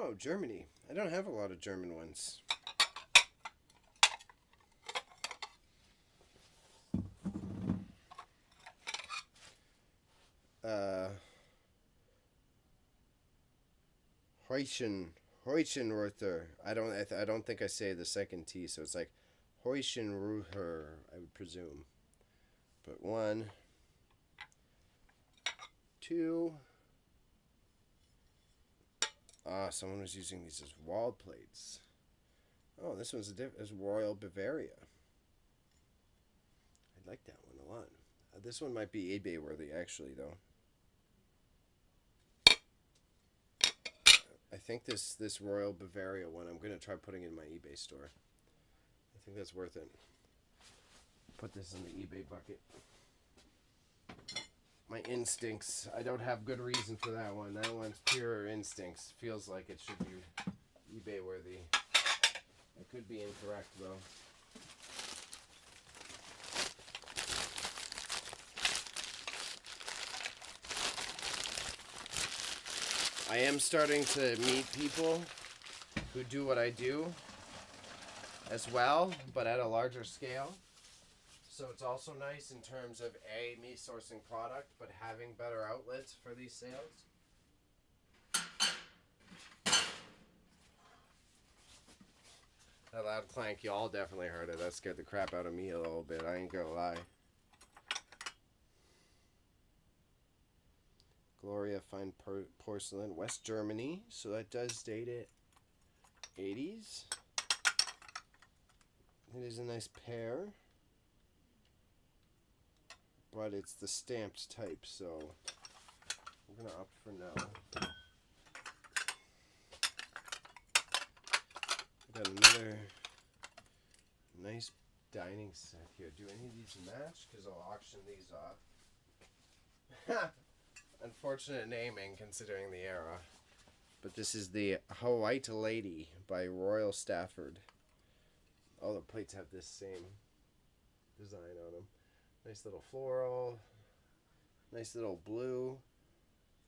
Oh, Germany. I don't have a lot of German ones. Uh, Heuschen, Heuschenruther. I don't think I say the second T, so it's like Heuschenruther, I would presume. But one, two. Ah, someone was using these as wall plates. Oh, this one's is Royal Bavaria. I like that one a lot. This one might be eBay worthy, actually, though. I think this Royal Bavaria one, I'm gonna try putting in my eBay store. I think that's worth it. Put this in the eBay bucket. My instincts. I don't have good reason for that one. That one's pure instincts. Feels like it should be eBay worthy. I could be incorrect though. I am starting to meet people who do what I do as well, but at a larger scale. So it's also nice in terms of me sourcing product, but having better outlets for these sales. That loud clank, y'all definitely heard it. That scared the crap out of me a little bit. I ain't gonna lie. Gloria Fine Porcelain, West Germany. So that does date it 80s. It is a nice pair. But it's the stamped type, so we're gonna opt for no. Got another nice dining set here. Do any of these match? Because I'll auction these off. Unfortunate naming considering the era. But this is the White Lady by Royal Stafford. All the plates have this same design on them. Nice little floral. Nice little blue.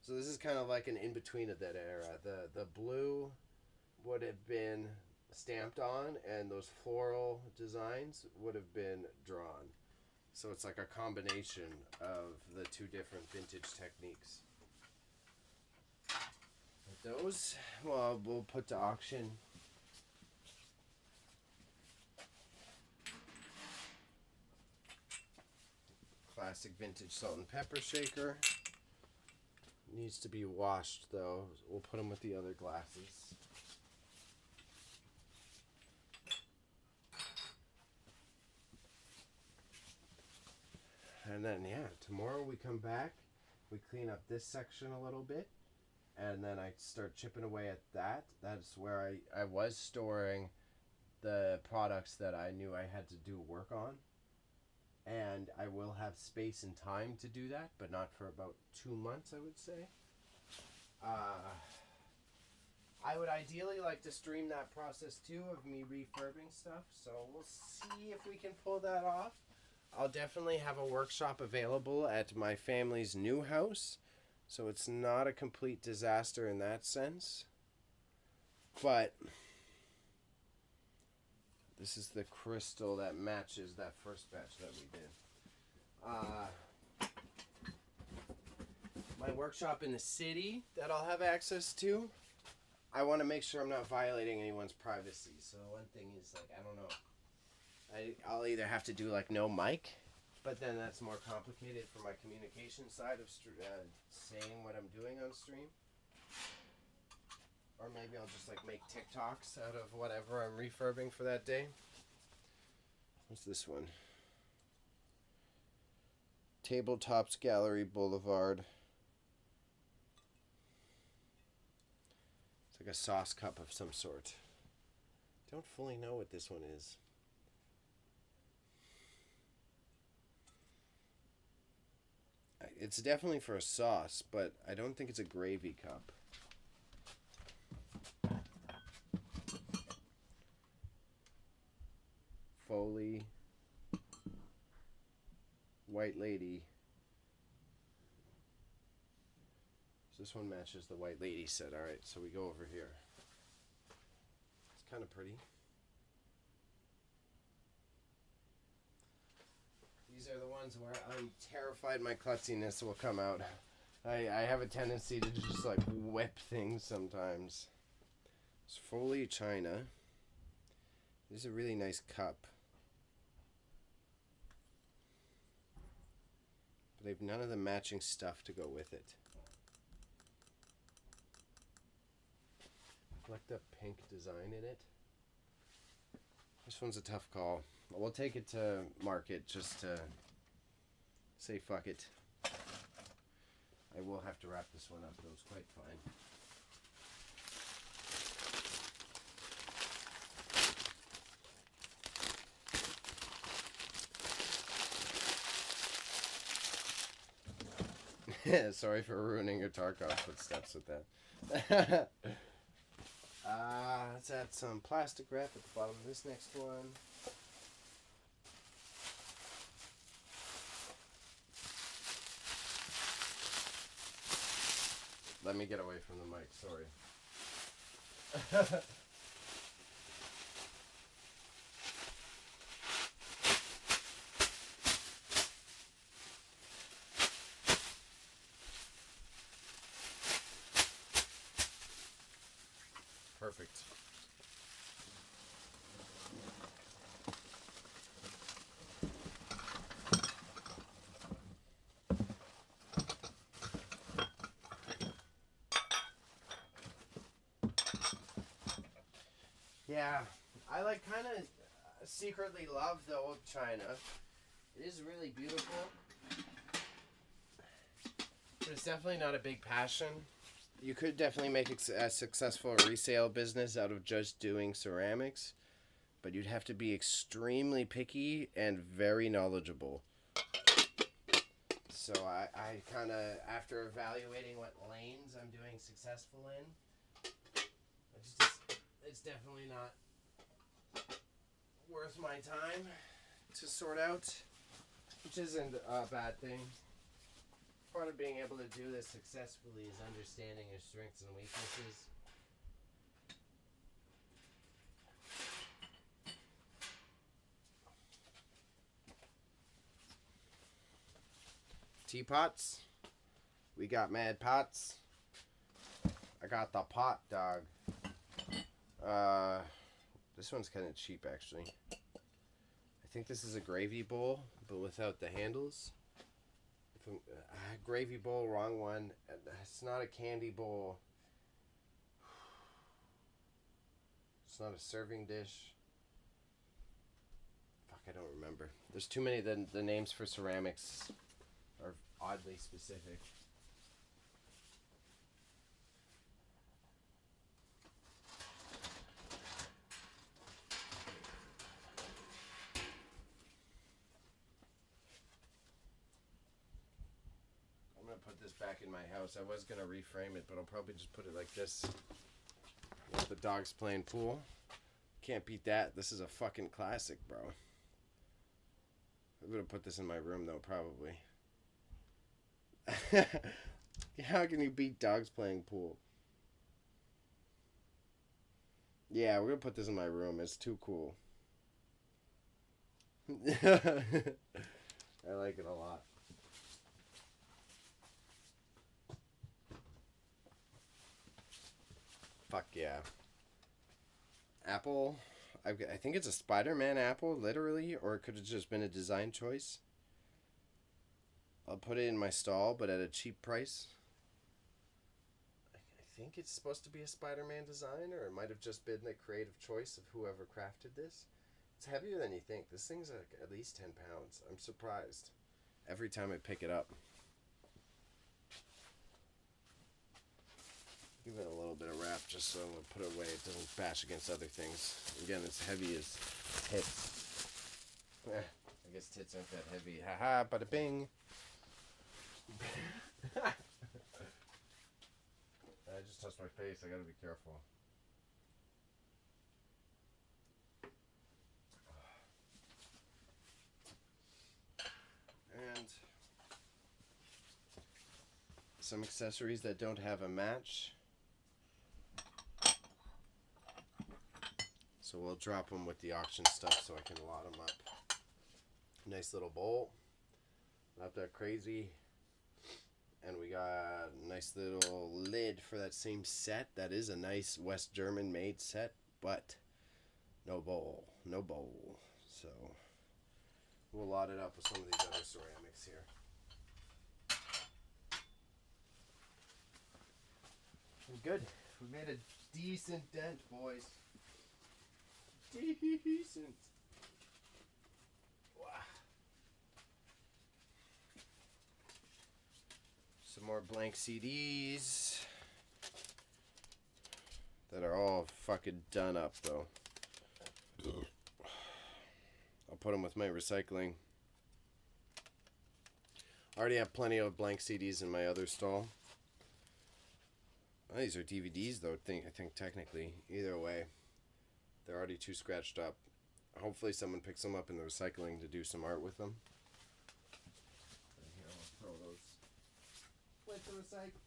So this is kind of like an in-between of that era. The blue would have been stamped on, and those floral designs would have been drawn. So it's like a combination of the two different vintage techniques. But those, well, we'll put to auction. Classic vintage salt and pepper shaker. Needs to be washed though. We'll put them with the other glasses. And then, yeah, tomorrow we come back, we clean up this section a little bit, and then I start chipping away at that. That's where I was storing the products that I knew I had to do work on. And I will have space and time to do that, but not for about 2 months, I would say. I would ideally like to stream that process too of me refurbing stuff, so we'll see if we can pull that off. I'll definitely have a workshop available at my family's new house, so it's not a complete disaster in that sense. But this is the crystal that matches that first batch that we did. My workshop in the city that I'll have access to, I want to make sure I'm not violating anyone's privacy. So one thing is, like, I don't know. I'll either have to do, like, no mic, but then that's more complicated for my communication side of saying what I'm doing on stream. Or maybe I'll just, like, make TikToks out of whatever I'm refurbing for that day. What's this one? Tabletops Gallery Boulevard. It's like a sauce cup of some sort. Don't fully know what this one is. It's definitely for a sauce, but I don't think it's a gravy cup. Foley. White Lady. So this one matches the White Lady set. Alright, so we go over here. kind of pretty. These are the ones where I'm terrified my klutziness will come out. I have a tendency to just like whip things sometimes. It's Foley China. This is a really nice cup. But they have none of the matching stuff to go with it. I like the pink design in it. This one's a tough call. We'll take it to market just to say fuck it. I will have to wrap this one up, though. It's quite fine. Sorry for ruining your Tarkov footsteps with that. Let's add some plastic wrap at the bottom of this next one. Let me get away from the mic, sorry. Perfect. Yeah, I like kind of secretly love the old China. It is really beautiful, but it's definitely not a big passion. You could definitely make a successful resale business out of just doing ceramics, but you'd have to be extremely picky and very knowledgeable. So I kind of, after evaluating what lanes I'm doing successful in, it's definitely not worth my time to sort out, which isn't a bad thing. Part of being able to do this successfully is understanding your strengths and weaknesses. Teapots. We got mad pots. I got the pot, dog. This one's kind of cheap, actually. I think this is a gravy bowl, but without the handles. Gravy bowl, wrong one. It's not a candy bowl. It's not a serving dish. Fuck, I don't remember. There's too many. The names for ceramics are oddly specific. I'm gonna put this back in my house. I was gonna reframe it, but I'll probably just put it like this. The dog's playing pool. Can't beat that. This is a fucking classic, bro. I'm gonna put this in my room though, probably. How can you beat dogs playing pool? Yeah, we're gonna put this in my room. It's too cool. I like it a lot. Fuck yeah. Apple. I think it's a Spider-Man apple, literally, or it could have just been a design choice. I'll put it in my stall, but at a cheap price. I think it's supposed to be a Spider-Man design, or it might have just been the creative choice of whoever crafted this. It's heavier than you think. This thing's like at least 10 pounds. I'm surprised every time I pick it up. Give it a little bit of wrap just so we'll put it away. It doesn't bash against other things. Again, it's heavy as tits. I guess tits aren't that heavy. Haha, bada bing. I just touched my face. I gotta be careful. And some accessories that don't have a match. So we'll drop them with the auction stuff so I can lot them up. Nice little bowl. Not that crazy. And we got a nice little lid for that same set. That is a nice West German made set, but no bowl. No bowl. So we'll lot it up with some of these other ceramics here. Good. We made a decent dent, boys. Decent. Wow. Some more blank CDs that are all fucking done up, though. I'll put them with my recycling. I already have plenty of blank CDs in my other stall. Oh, these are DVDs, though, I think technically. Either way, they're already too scratched up. Hopefully someone picks them up in the recycling to do some art with them. And here, I'll throw those with the recycling.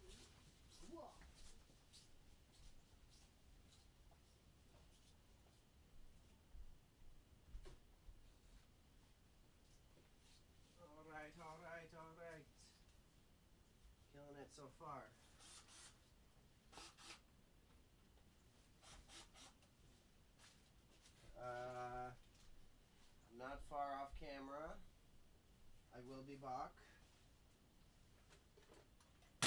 Alright. Killing it so far. I'm not far off camera. I will be back. I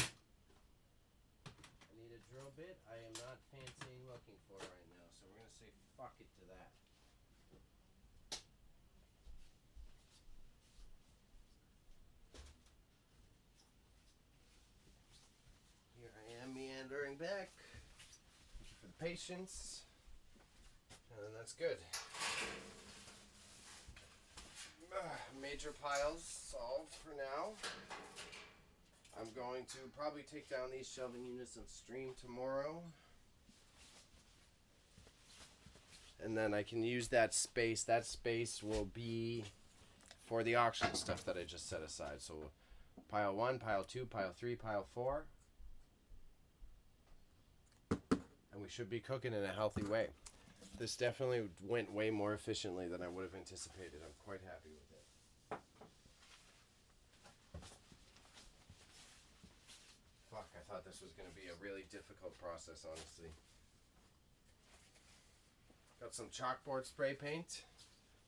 need a drill bit. I am not fancying looking for right now, so we're going to say fuck it to that. Here I am meandering back. Thank you for the patience. And then that's good. Major piles solved for now. I'm going to probably take down these shelving units and stream tomorrow. And then I can use that space. That space will be for the auction stuff that I just set aside. So pile 1, pile 2, pile 3, pile 4. And we should be cooking in a healthy way. This definitely went way more efficiently than I would have anticipated. I'm quite happy with it. Fuck, I thought this was going to be a really difficult process, honestly. Got some chalkboard spray paint.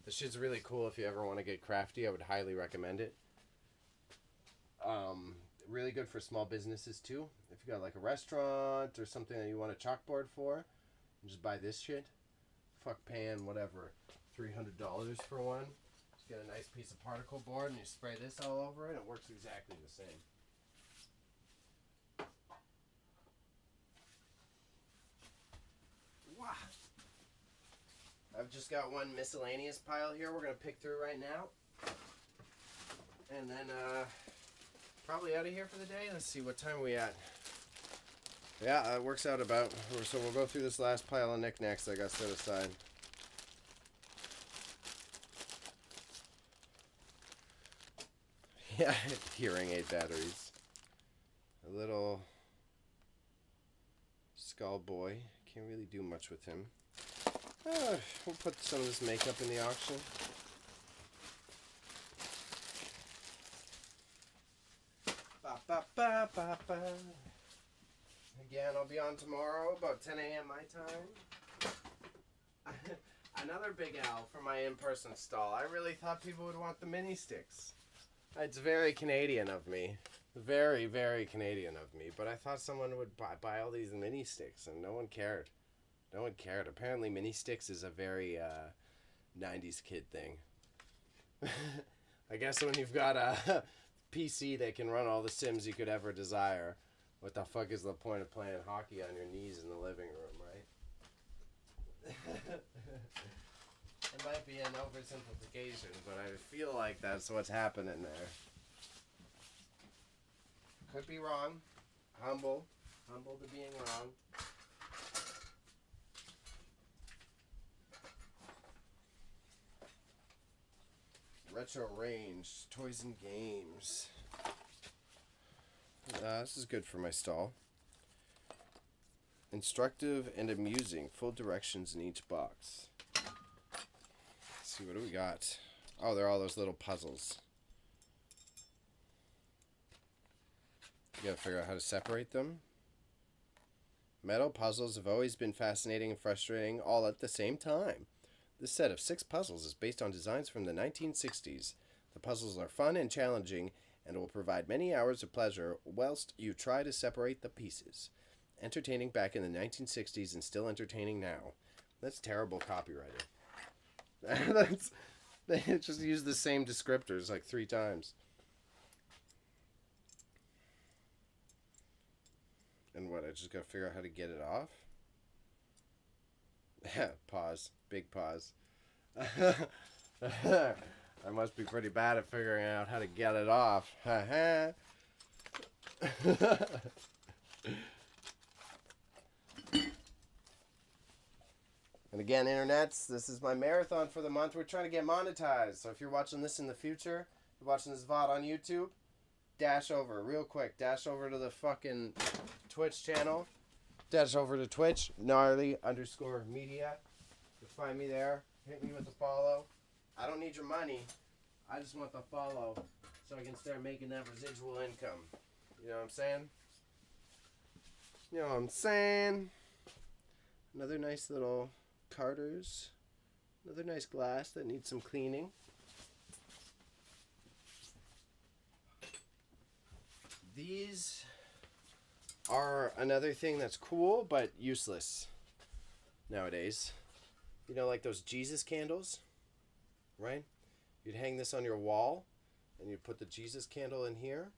This shit's really cool if you ever want to get crafty. I would highly recommend it. Really good for small businesses too. If you got like a restaurant or something that you want a chalkboard for, just buy this shit. Fuck paying whatever, $300 for one. Just get a nice piece of particle board and you spray this all over it. It works exactly the same. Wow. I've just got one miscellaneous pile here we're going to pick through right now. And then probably out of here for the day. Let's see, what time are we at? Yeah, it works out about. So we'll go through this last pile of knickknacks I got set aside. Yeah, hearing aid batteries. A little skull boy. Can't really do much with him. We'll put some of this makeup in the auction. Ba, ba, ba, ba, ba. Again, I'll be on tomorrow, about 10 a.m. my time. Another big L for my in-person stall. I really thought people would want the mini sticks. It's very Canadian of me. Very, very Canadian of me. But I thought someone would buy all these mini sticks, and no one cared. No one cared. Apparently, mini sticks is a very 90s kid thing. I guess when you've got a PC that can run all the Sims you could ever desire, what the fuck is the point of playing hockey on your knees in the living room, right? It might be an oversimplification, but I feel like that's what's happening there. Could be wrong. Humble to being wrong. Retro range, toys and games. This is good for my stall. Instructive and amusing, full directions in each box. see, what do we got? Oh, they're all those little puzzles. You gotta figure out how to separate them. Metal puzzles have always been fascinating and frustrating all at the same time. This set of 6 puzzles is based on designs from the 1960s. The puzzles are fun and challenging and will provide many hours of pleasure whilst you try to separate the pieces. Entertaining back in the 1960s and still entertaining now. That's terrible copywriting. They just use the same descriptors like 3 times. And what, I just gotta figure out how to get it off? Pause. Big pause. I must be pretty bad at figuring out how to get it off. And again, internets, this is my marathon for the month. We're trying to get monetized. So if you're watching this in the future, you're watching this VOD on YouTube, dash over real quick. Dash over to the fucking Twitch channel. Dash over to Twitch, gnarly_media. You'll find me there. Hit me with a follow. I don't need your money. I just want the follow so I can start making that residual income. You know what I'm saying? You know what I'm saying? Another nice little Carter's. Another nice glass that needs some cleaning. These are another thing that's cool but useless nowadays. You know, like those Jesus candles, right? You'd hang this on your wall and you'd put the Jesus candle in here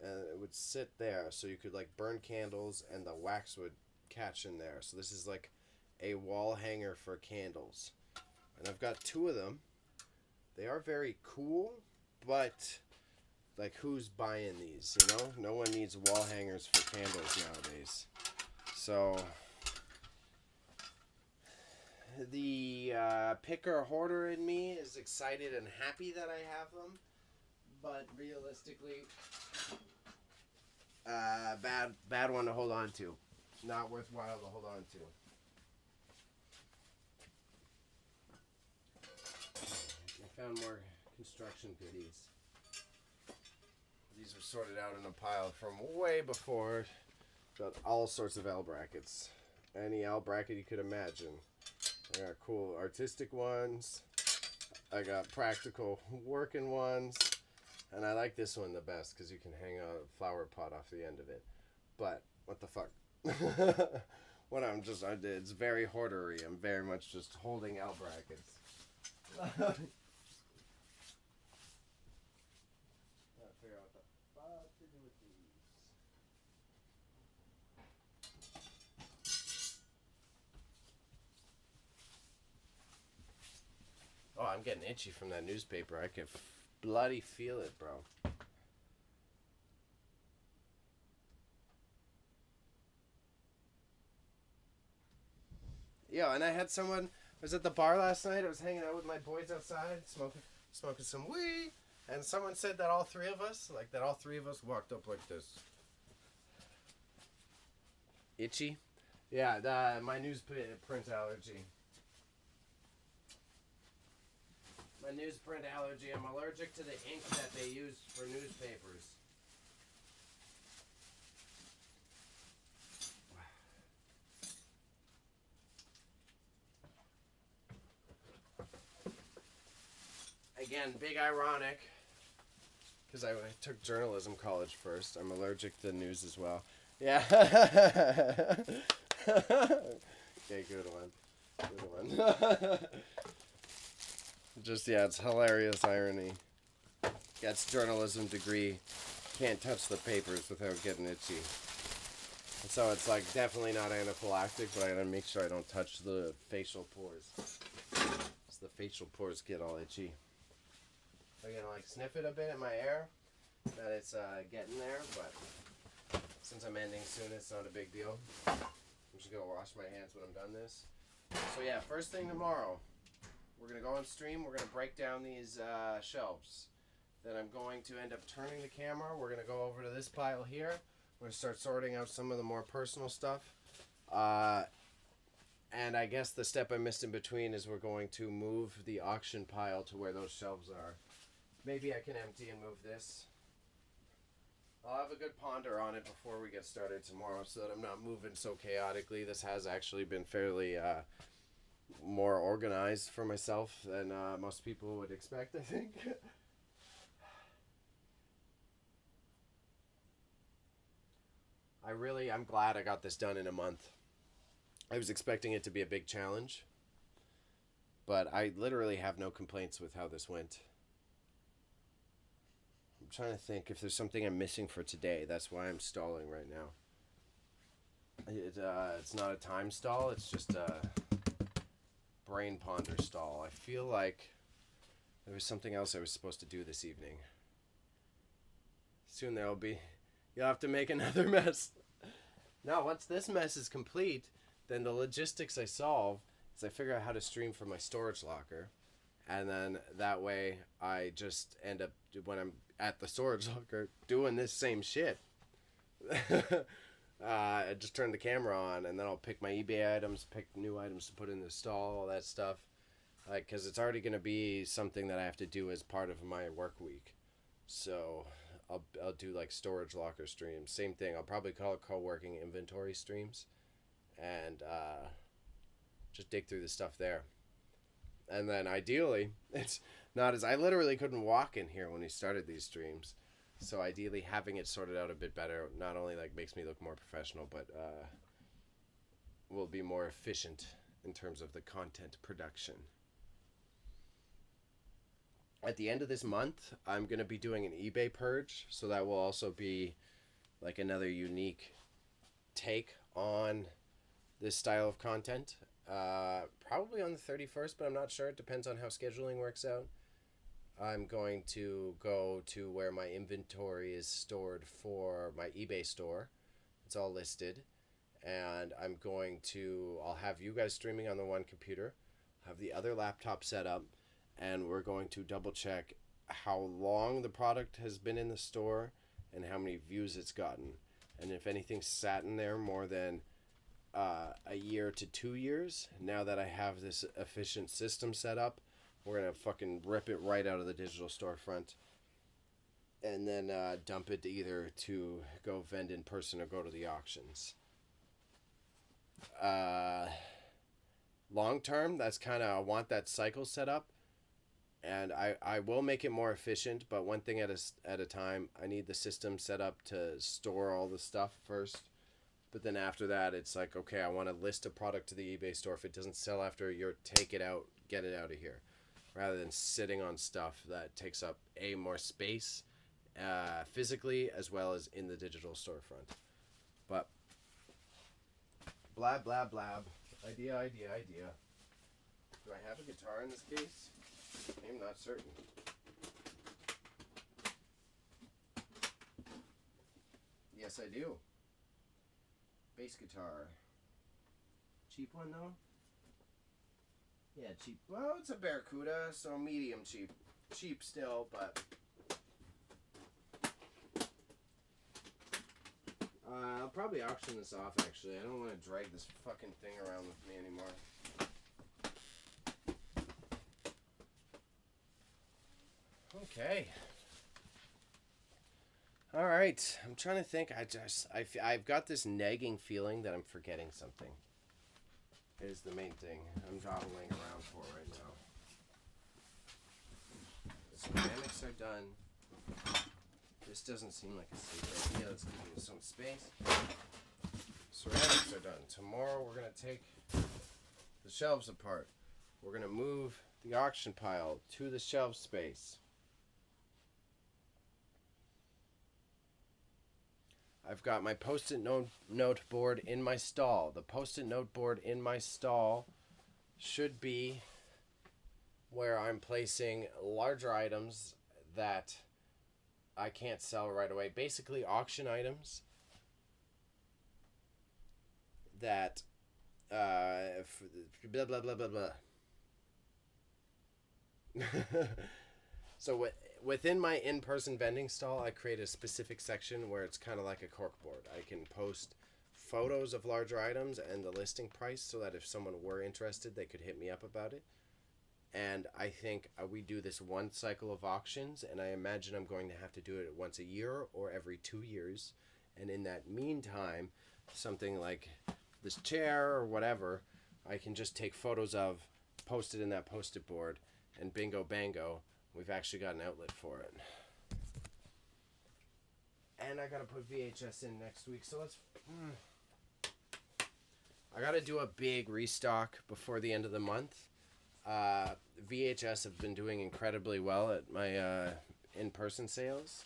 and it would sit there so you could like burn candles and the wax would catch in there. So this is like a wall hanger for candles. And I've got 2 of them. They are very cool, but like, who's buying these, you know? No one needs wall hangers for candles nowadays. So the picker hoarder in me is excited and happy that I have them, but realistically, bad one to hold on to. Not worthwhile to hold on to. I found more construction goodies. These were sorted out in a pile from way before. Got all sorts of L brackets. Any L bracket you could imagine. I got cool artistic ones. I got practical working ones. And I like this one the best because you can hang a flower pot off the end of it. But, what the fuck? It's very hoardery. I'm very much just holding L brackets. Oh, I'm getting itchy from that newspaper. I can bloody feel it, bro. Yo, and I had someone. I was at the bar last night. I was hanging out with my boys outside, smoking some weed, and someone said that all 3 of us, walked up like this. Itchy? Yeah, my newsprint allergy. My newsprint allergy. I'm allergic to the ink that they use for newspapers. Again, big ironic, because I took journalism college first. I'm allergic to news as well. Yeah. Okay, good one. Just, yeah, it's hilarious irony. Gets journalism degree, can't touch the papers without getting itchy. And so it's like definitely not anaphylactic, but I gotta make sure I don't touch the facial pores. So the facial pores get all itchy. I'm gonna like sniff it a bit in my air, that it's getting there, but since I'm ending soon, it's not a big deal. I'm just gonna wash my hands when I'm done this. So yeah, first thing tomorrow, we're gonna go on stream. We're gonna break down these shelves. Then I'm going to end up turning the camera. We're gonna go over to this pile here. We're gonna start sorting out some of the more personal stuff, And I guess the step I missed in between is we're going to move the auction pile to where those shelves are. Maybe I can empty and move this. I'll have a good ponder on it before we get started tomorrow so that I'm not moving so chaotically. This has actually been fairly more organized for myself than most people would expect, I think. I'm glad I got this done in a month. I was expecting it to be a big challenge, but I literally have no complaints with how this went. I'm trying to think if there's something I'm missing for today. That's why I'm stalling right now. It's not a time stall. It's just a brain ponder stall. I feel like there was something else I was supposed to do this evening. Soon there'll be... You'll have to make another mess. Now, once this mess is complete, then the logistics I solve is I figure out how to stream from my storage locker. And then that way I just end up, when I'm at the storage locker, doing this same shit. I just turn the camera on, and then I'll pick my eBay items, pick new items to put in the stall, all that stuff. Because it's already going to be something that I have to do as part of my work week. So I'll do like storage locker streams. Same thing. I'll probably call it co-working inventory streams. And just dig through the stuff there. And then ideally, it's not as... I literally couldn't walk in here when we started these streams. So ideally having it sorted out a bit better not only like makes me look more professional, but will be more efficient in terms of the content production. At the end of this month, I'm going to be doing an eBay purge. So that will also be like another unique take on this style of content. Probably on the 31st, but I'm not sure. It depends on how scheduling works out. I'm going to go to where my inventory is stored for my eBay store. It's all listed. And I'll have you guys streaming on the one computer, have the other laptop set up, and we're going to double check how long the product has been in the store and how many views it's gotten. And if anything's sat in there more than a year to 2 years, now that I have this efficient system set up, we're going to fucking rip it right out of the digital storefront and then dump it either to go vend in person or go to the auctions. Long term, that's kind of... I want that cycle set up, and I will make it more efficient, but one thing at a time. I need the system set up to store all the stuff first. But then after that, it's like, okay, I want to list a product to the eBay store. If it doesn't sell after a year, take it out, get it out of here. Rather than sitting on stuff that takes up more space physically as well as in the digital storefront. But blab, blab, blab. Idea, idea, idea. Do I have a guitar in this case? I'm not certain. Yes, I do. Bass guitar. Cheap one, though? Yeah, cheap. Well, it's a Barracuda, so medium cheap. Cheap still, but... I'll probably auction this off, actually. I don't want to drag this fucking thing around with me anymore. Okay. All right. I'm trying to think. I've got this nagging feeling that I'm forgetting something. Is the main thing I'm dawdling around for right now. The ceramics are done. This doesn't seem like a safe idea. Let's give you some space. Ceramics are done. Tomorrow we're going to take the shelves apart. We're going to move the auction pile to the shelf space. I've got my post-it note board in my stall. The post-it note board in my stall should be where I'm placing larger items that I can't sell right away. Basically, auction items that blah blah blah blah blah. So within my in-person vending stall, I create a specific section where it's kind of like a corkboard. I can post photos of larger items and the listing price so that if someone were interested, they could hit me up about it. And I think we do this one cycle of auctions, and I imagine I'm going to have to do it once a year or every 2 years. And in that meantime, something like this chair or whatever, I can just take photos of, post it in that post-it board, and bingo bango, we've actually got an outlet for it. And I gotta put VHS in next week, so let's. I gotta do a big restock before the end of the month. VHS have been doing incredibly well at my in-person sales,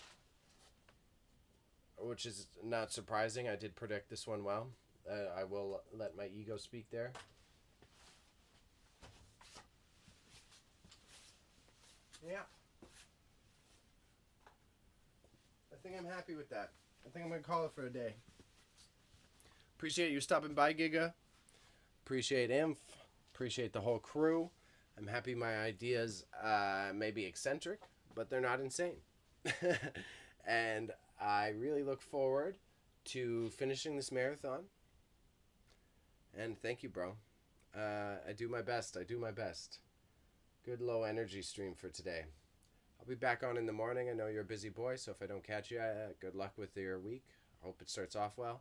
which is not surprising. I did predict this one well. I will let my ego speak there. Yeah. I think I'm happy with that. I think I'm going to call it for a day. Appreciate you stopping by, Giga. Appreciate Inf. Appreciate the whole crew. I'm happy my ideas may be eccentric, but they're not insane. And I really look forward to finishing this marathon. And thank you, bro. I do my best. Good low energy stream for today. I'll be back on in the morning. I know you're a busy boy, so if I don't catch you, good luck with your week. I hope it starts off well.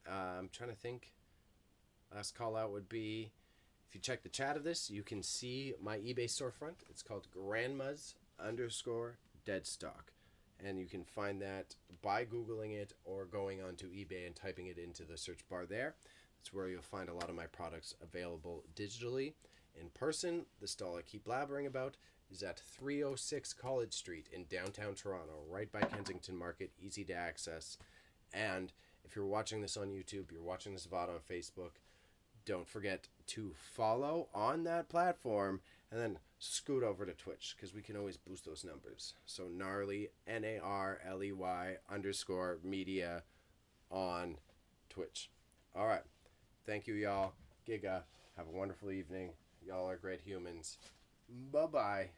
I'm trying to think. Last call out would be, if you check the chat of this, you can see my eBay storefront. It's called grandmas_deadstock. And you can find that by Googling it or going onto eBay and typing it into the search bar there. That's where you'll find a lot of my products available digitally. In person, the stall I keep blabbering about is at 306 College Street in downtown Toronto, right by Kensington Market, easy to access. And if you're watching this on YouTube, you're watching this VOD on Facebook, don't forget to follow on that platform and then scoot over to Twitch because we can always boost those numbers. So gnarly, NARLEY_media on Twitch. All right. Thank you, y'all. Giga. Have a wonderful evening. Y'all are great humans. Bye-bye.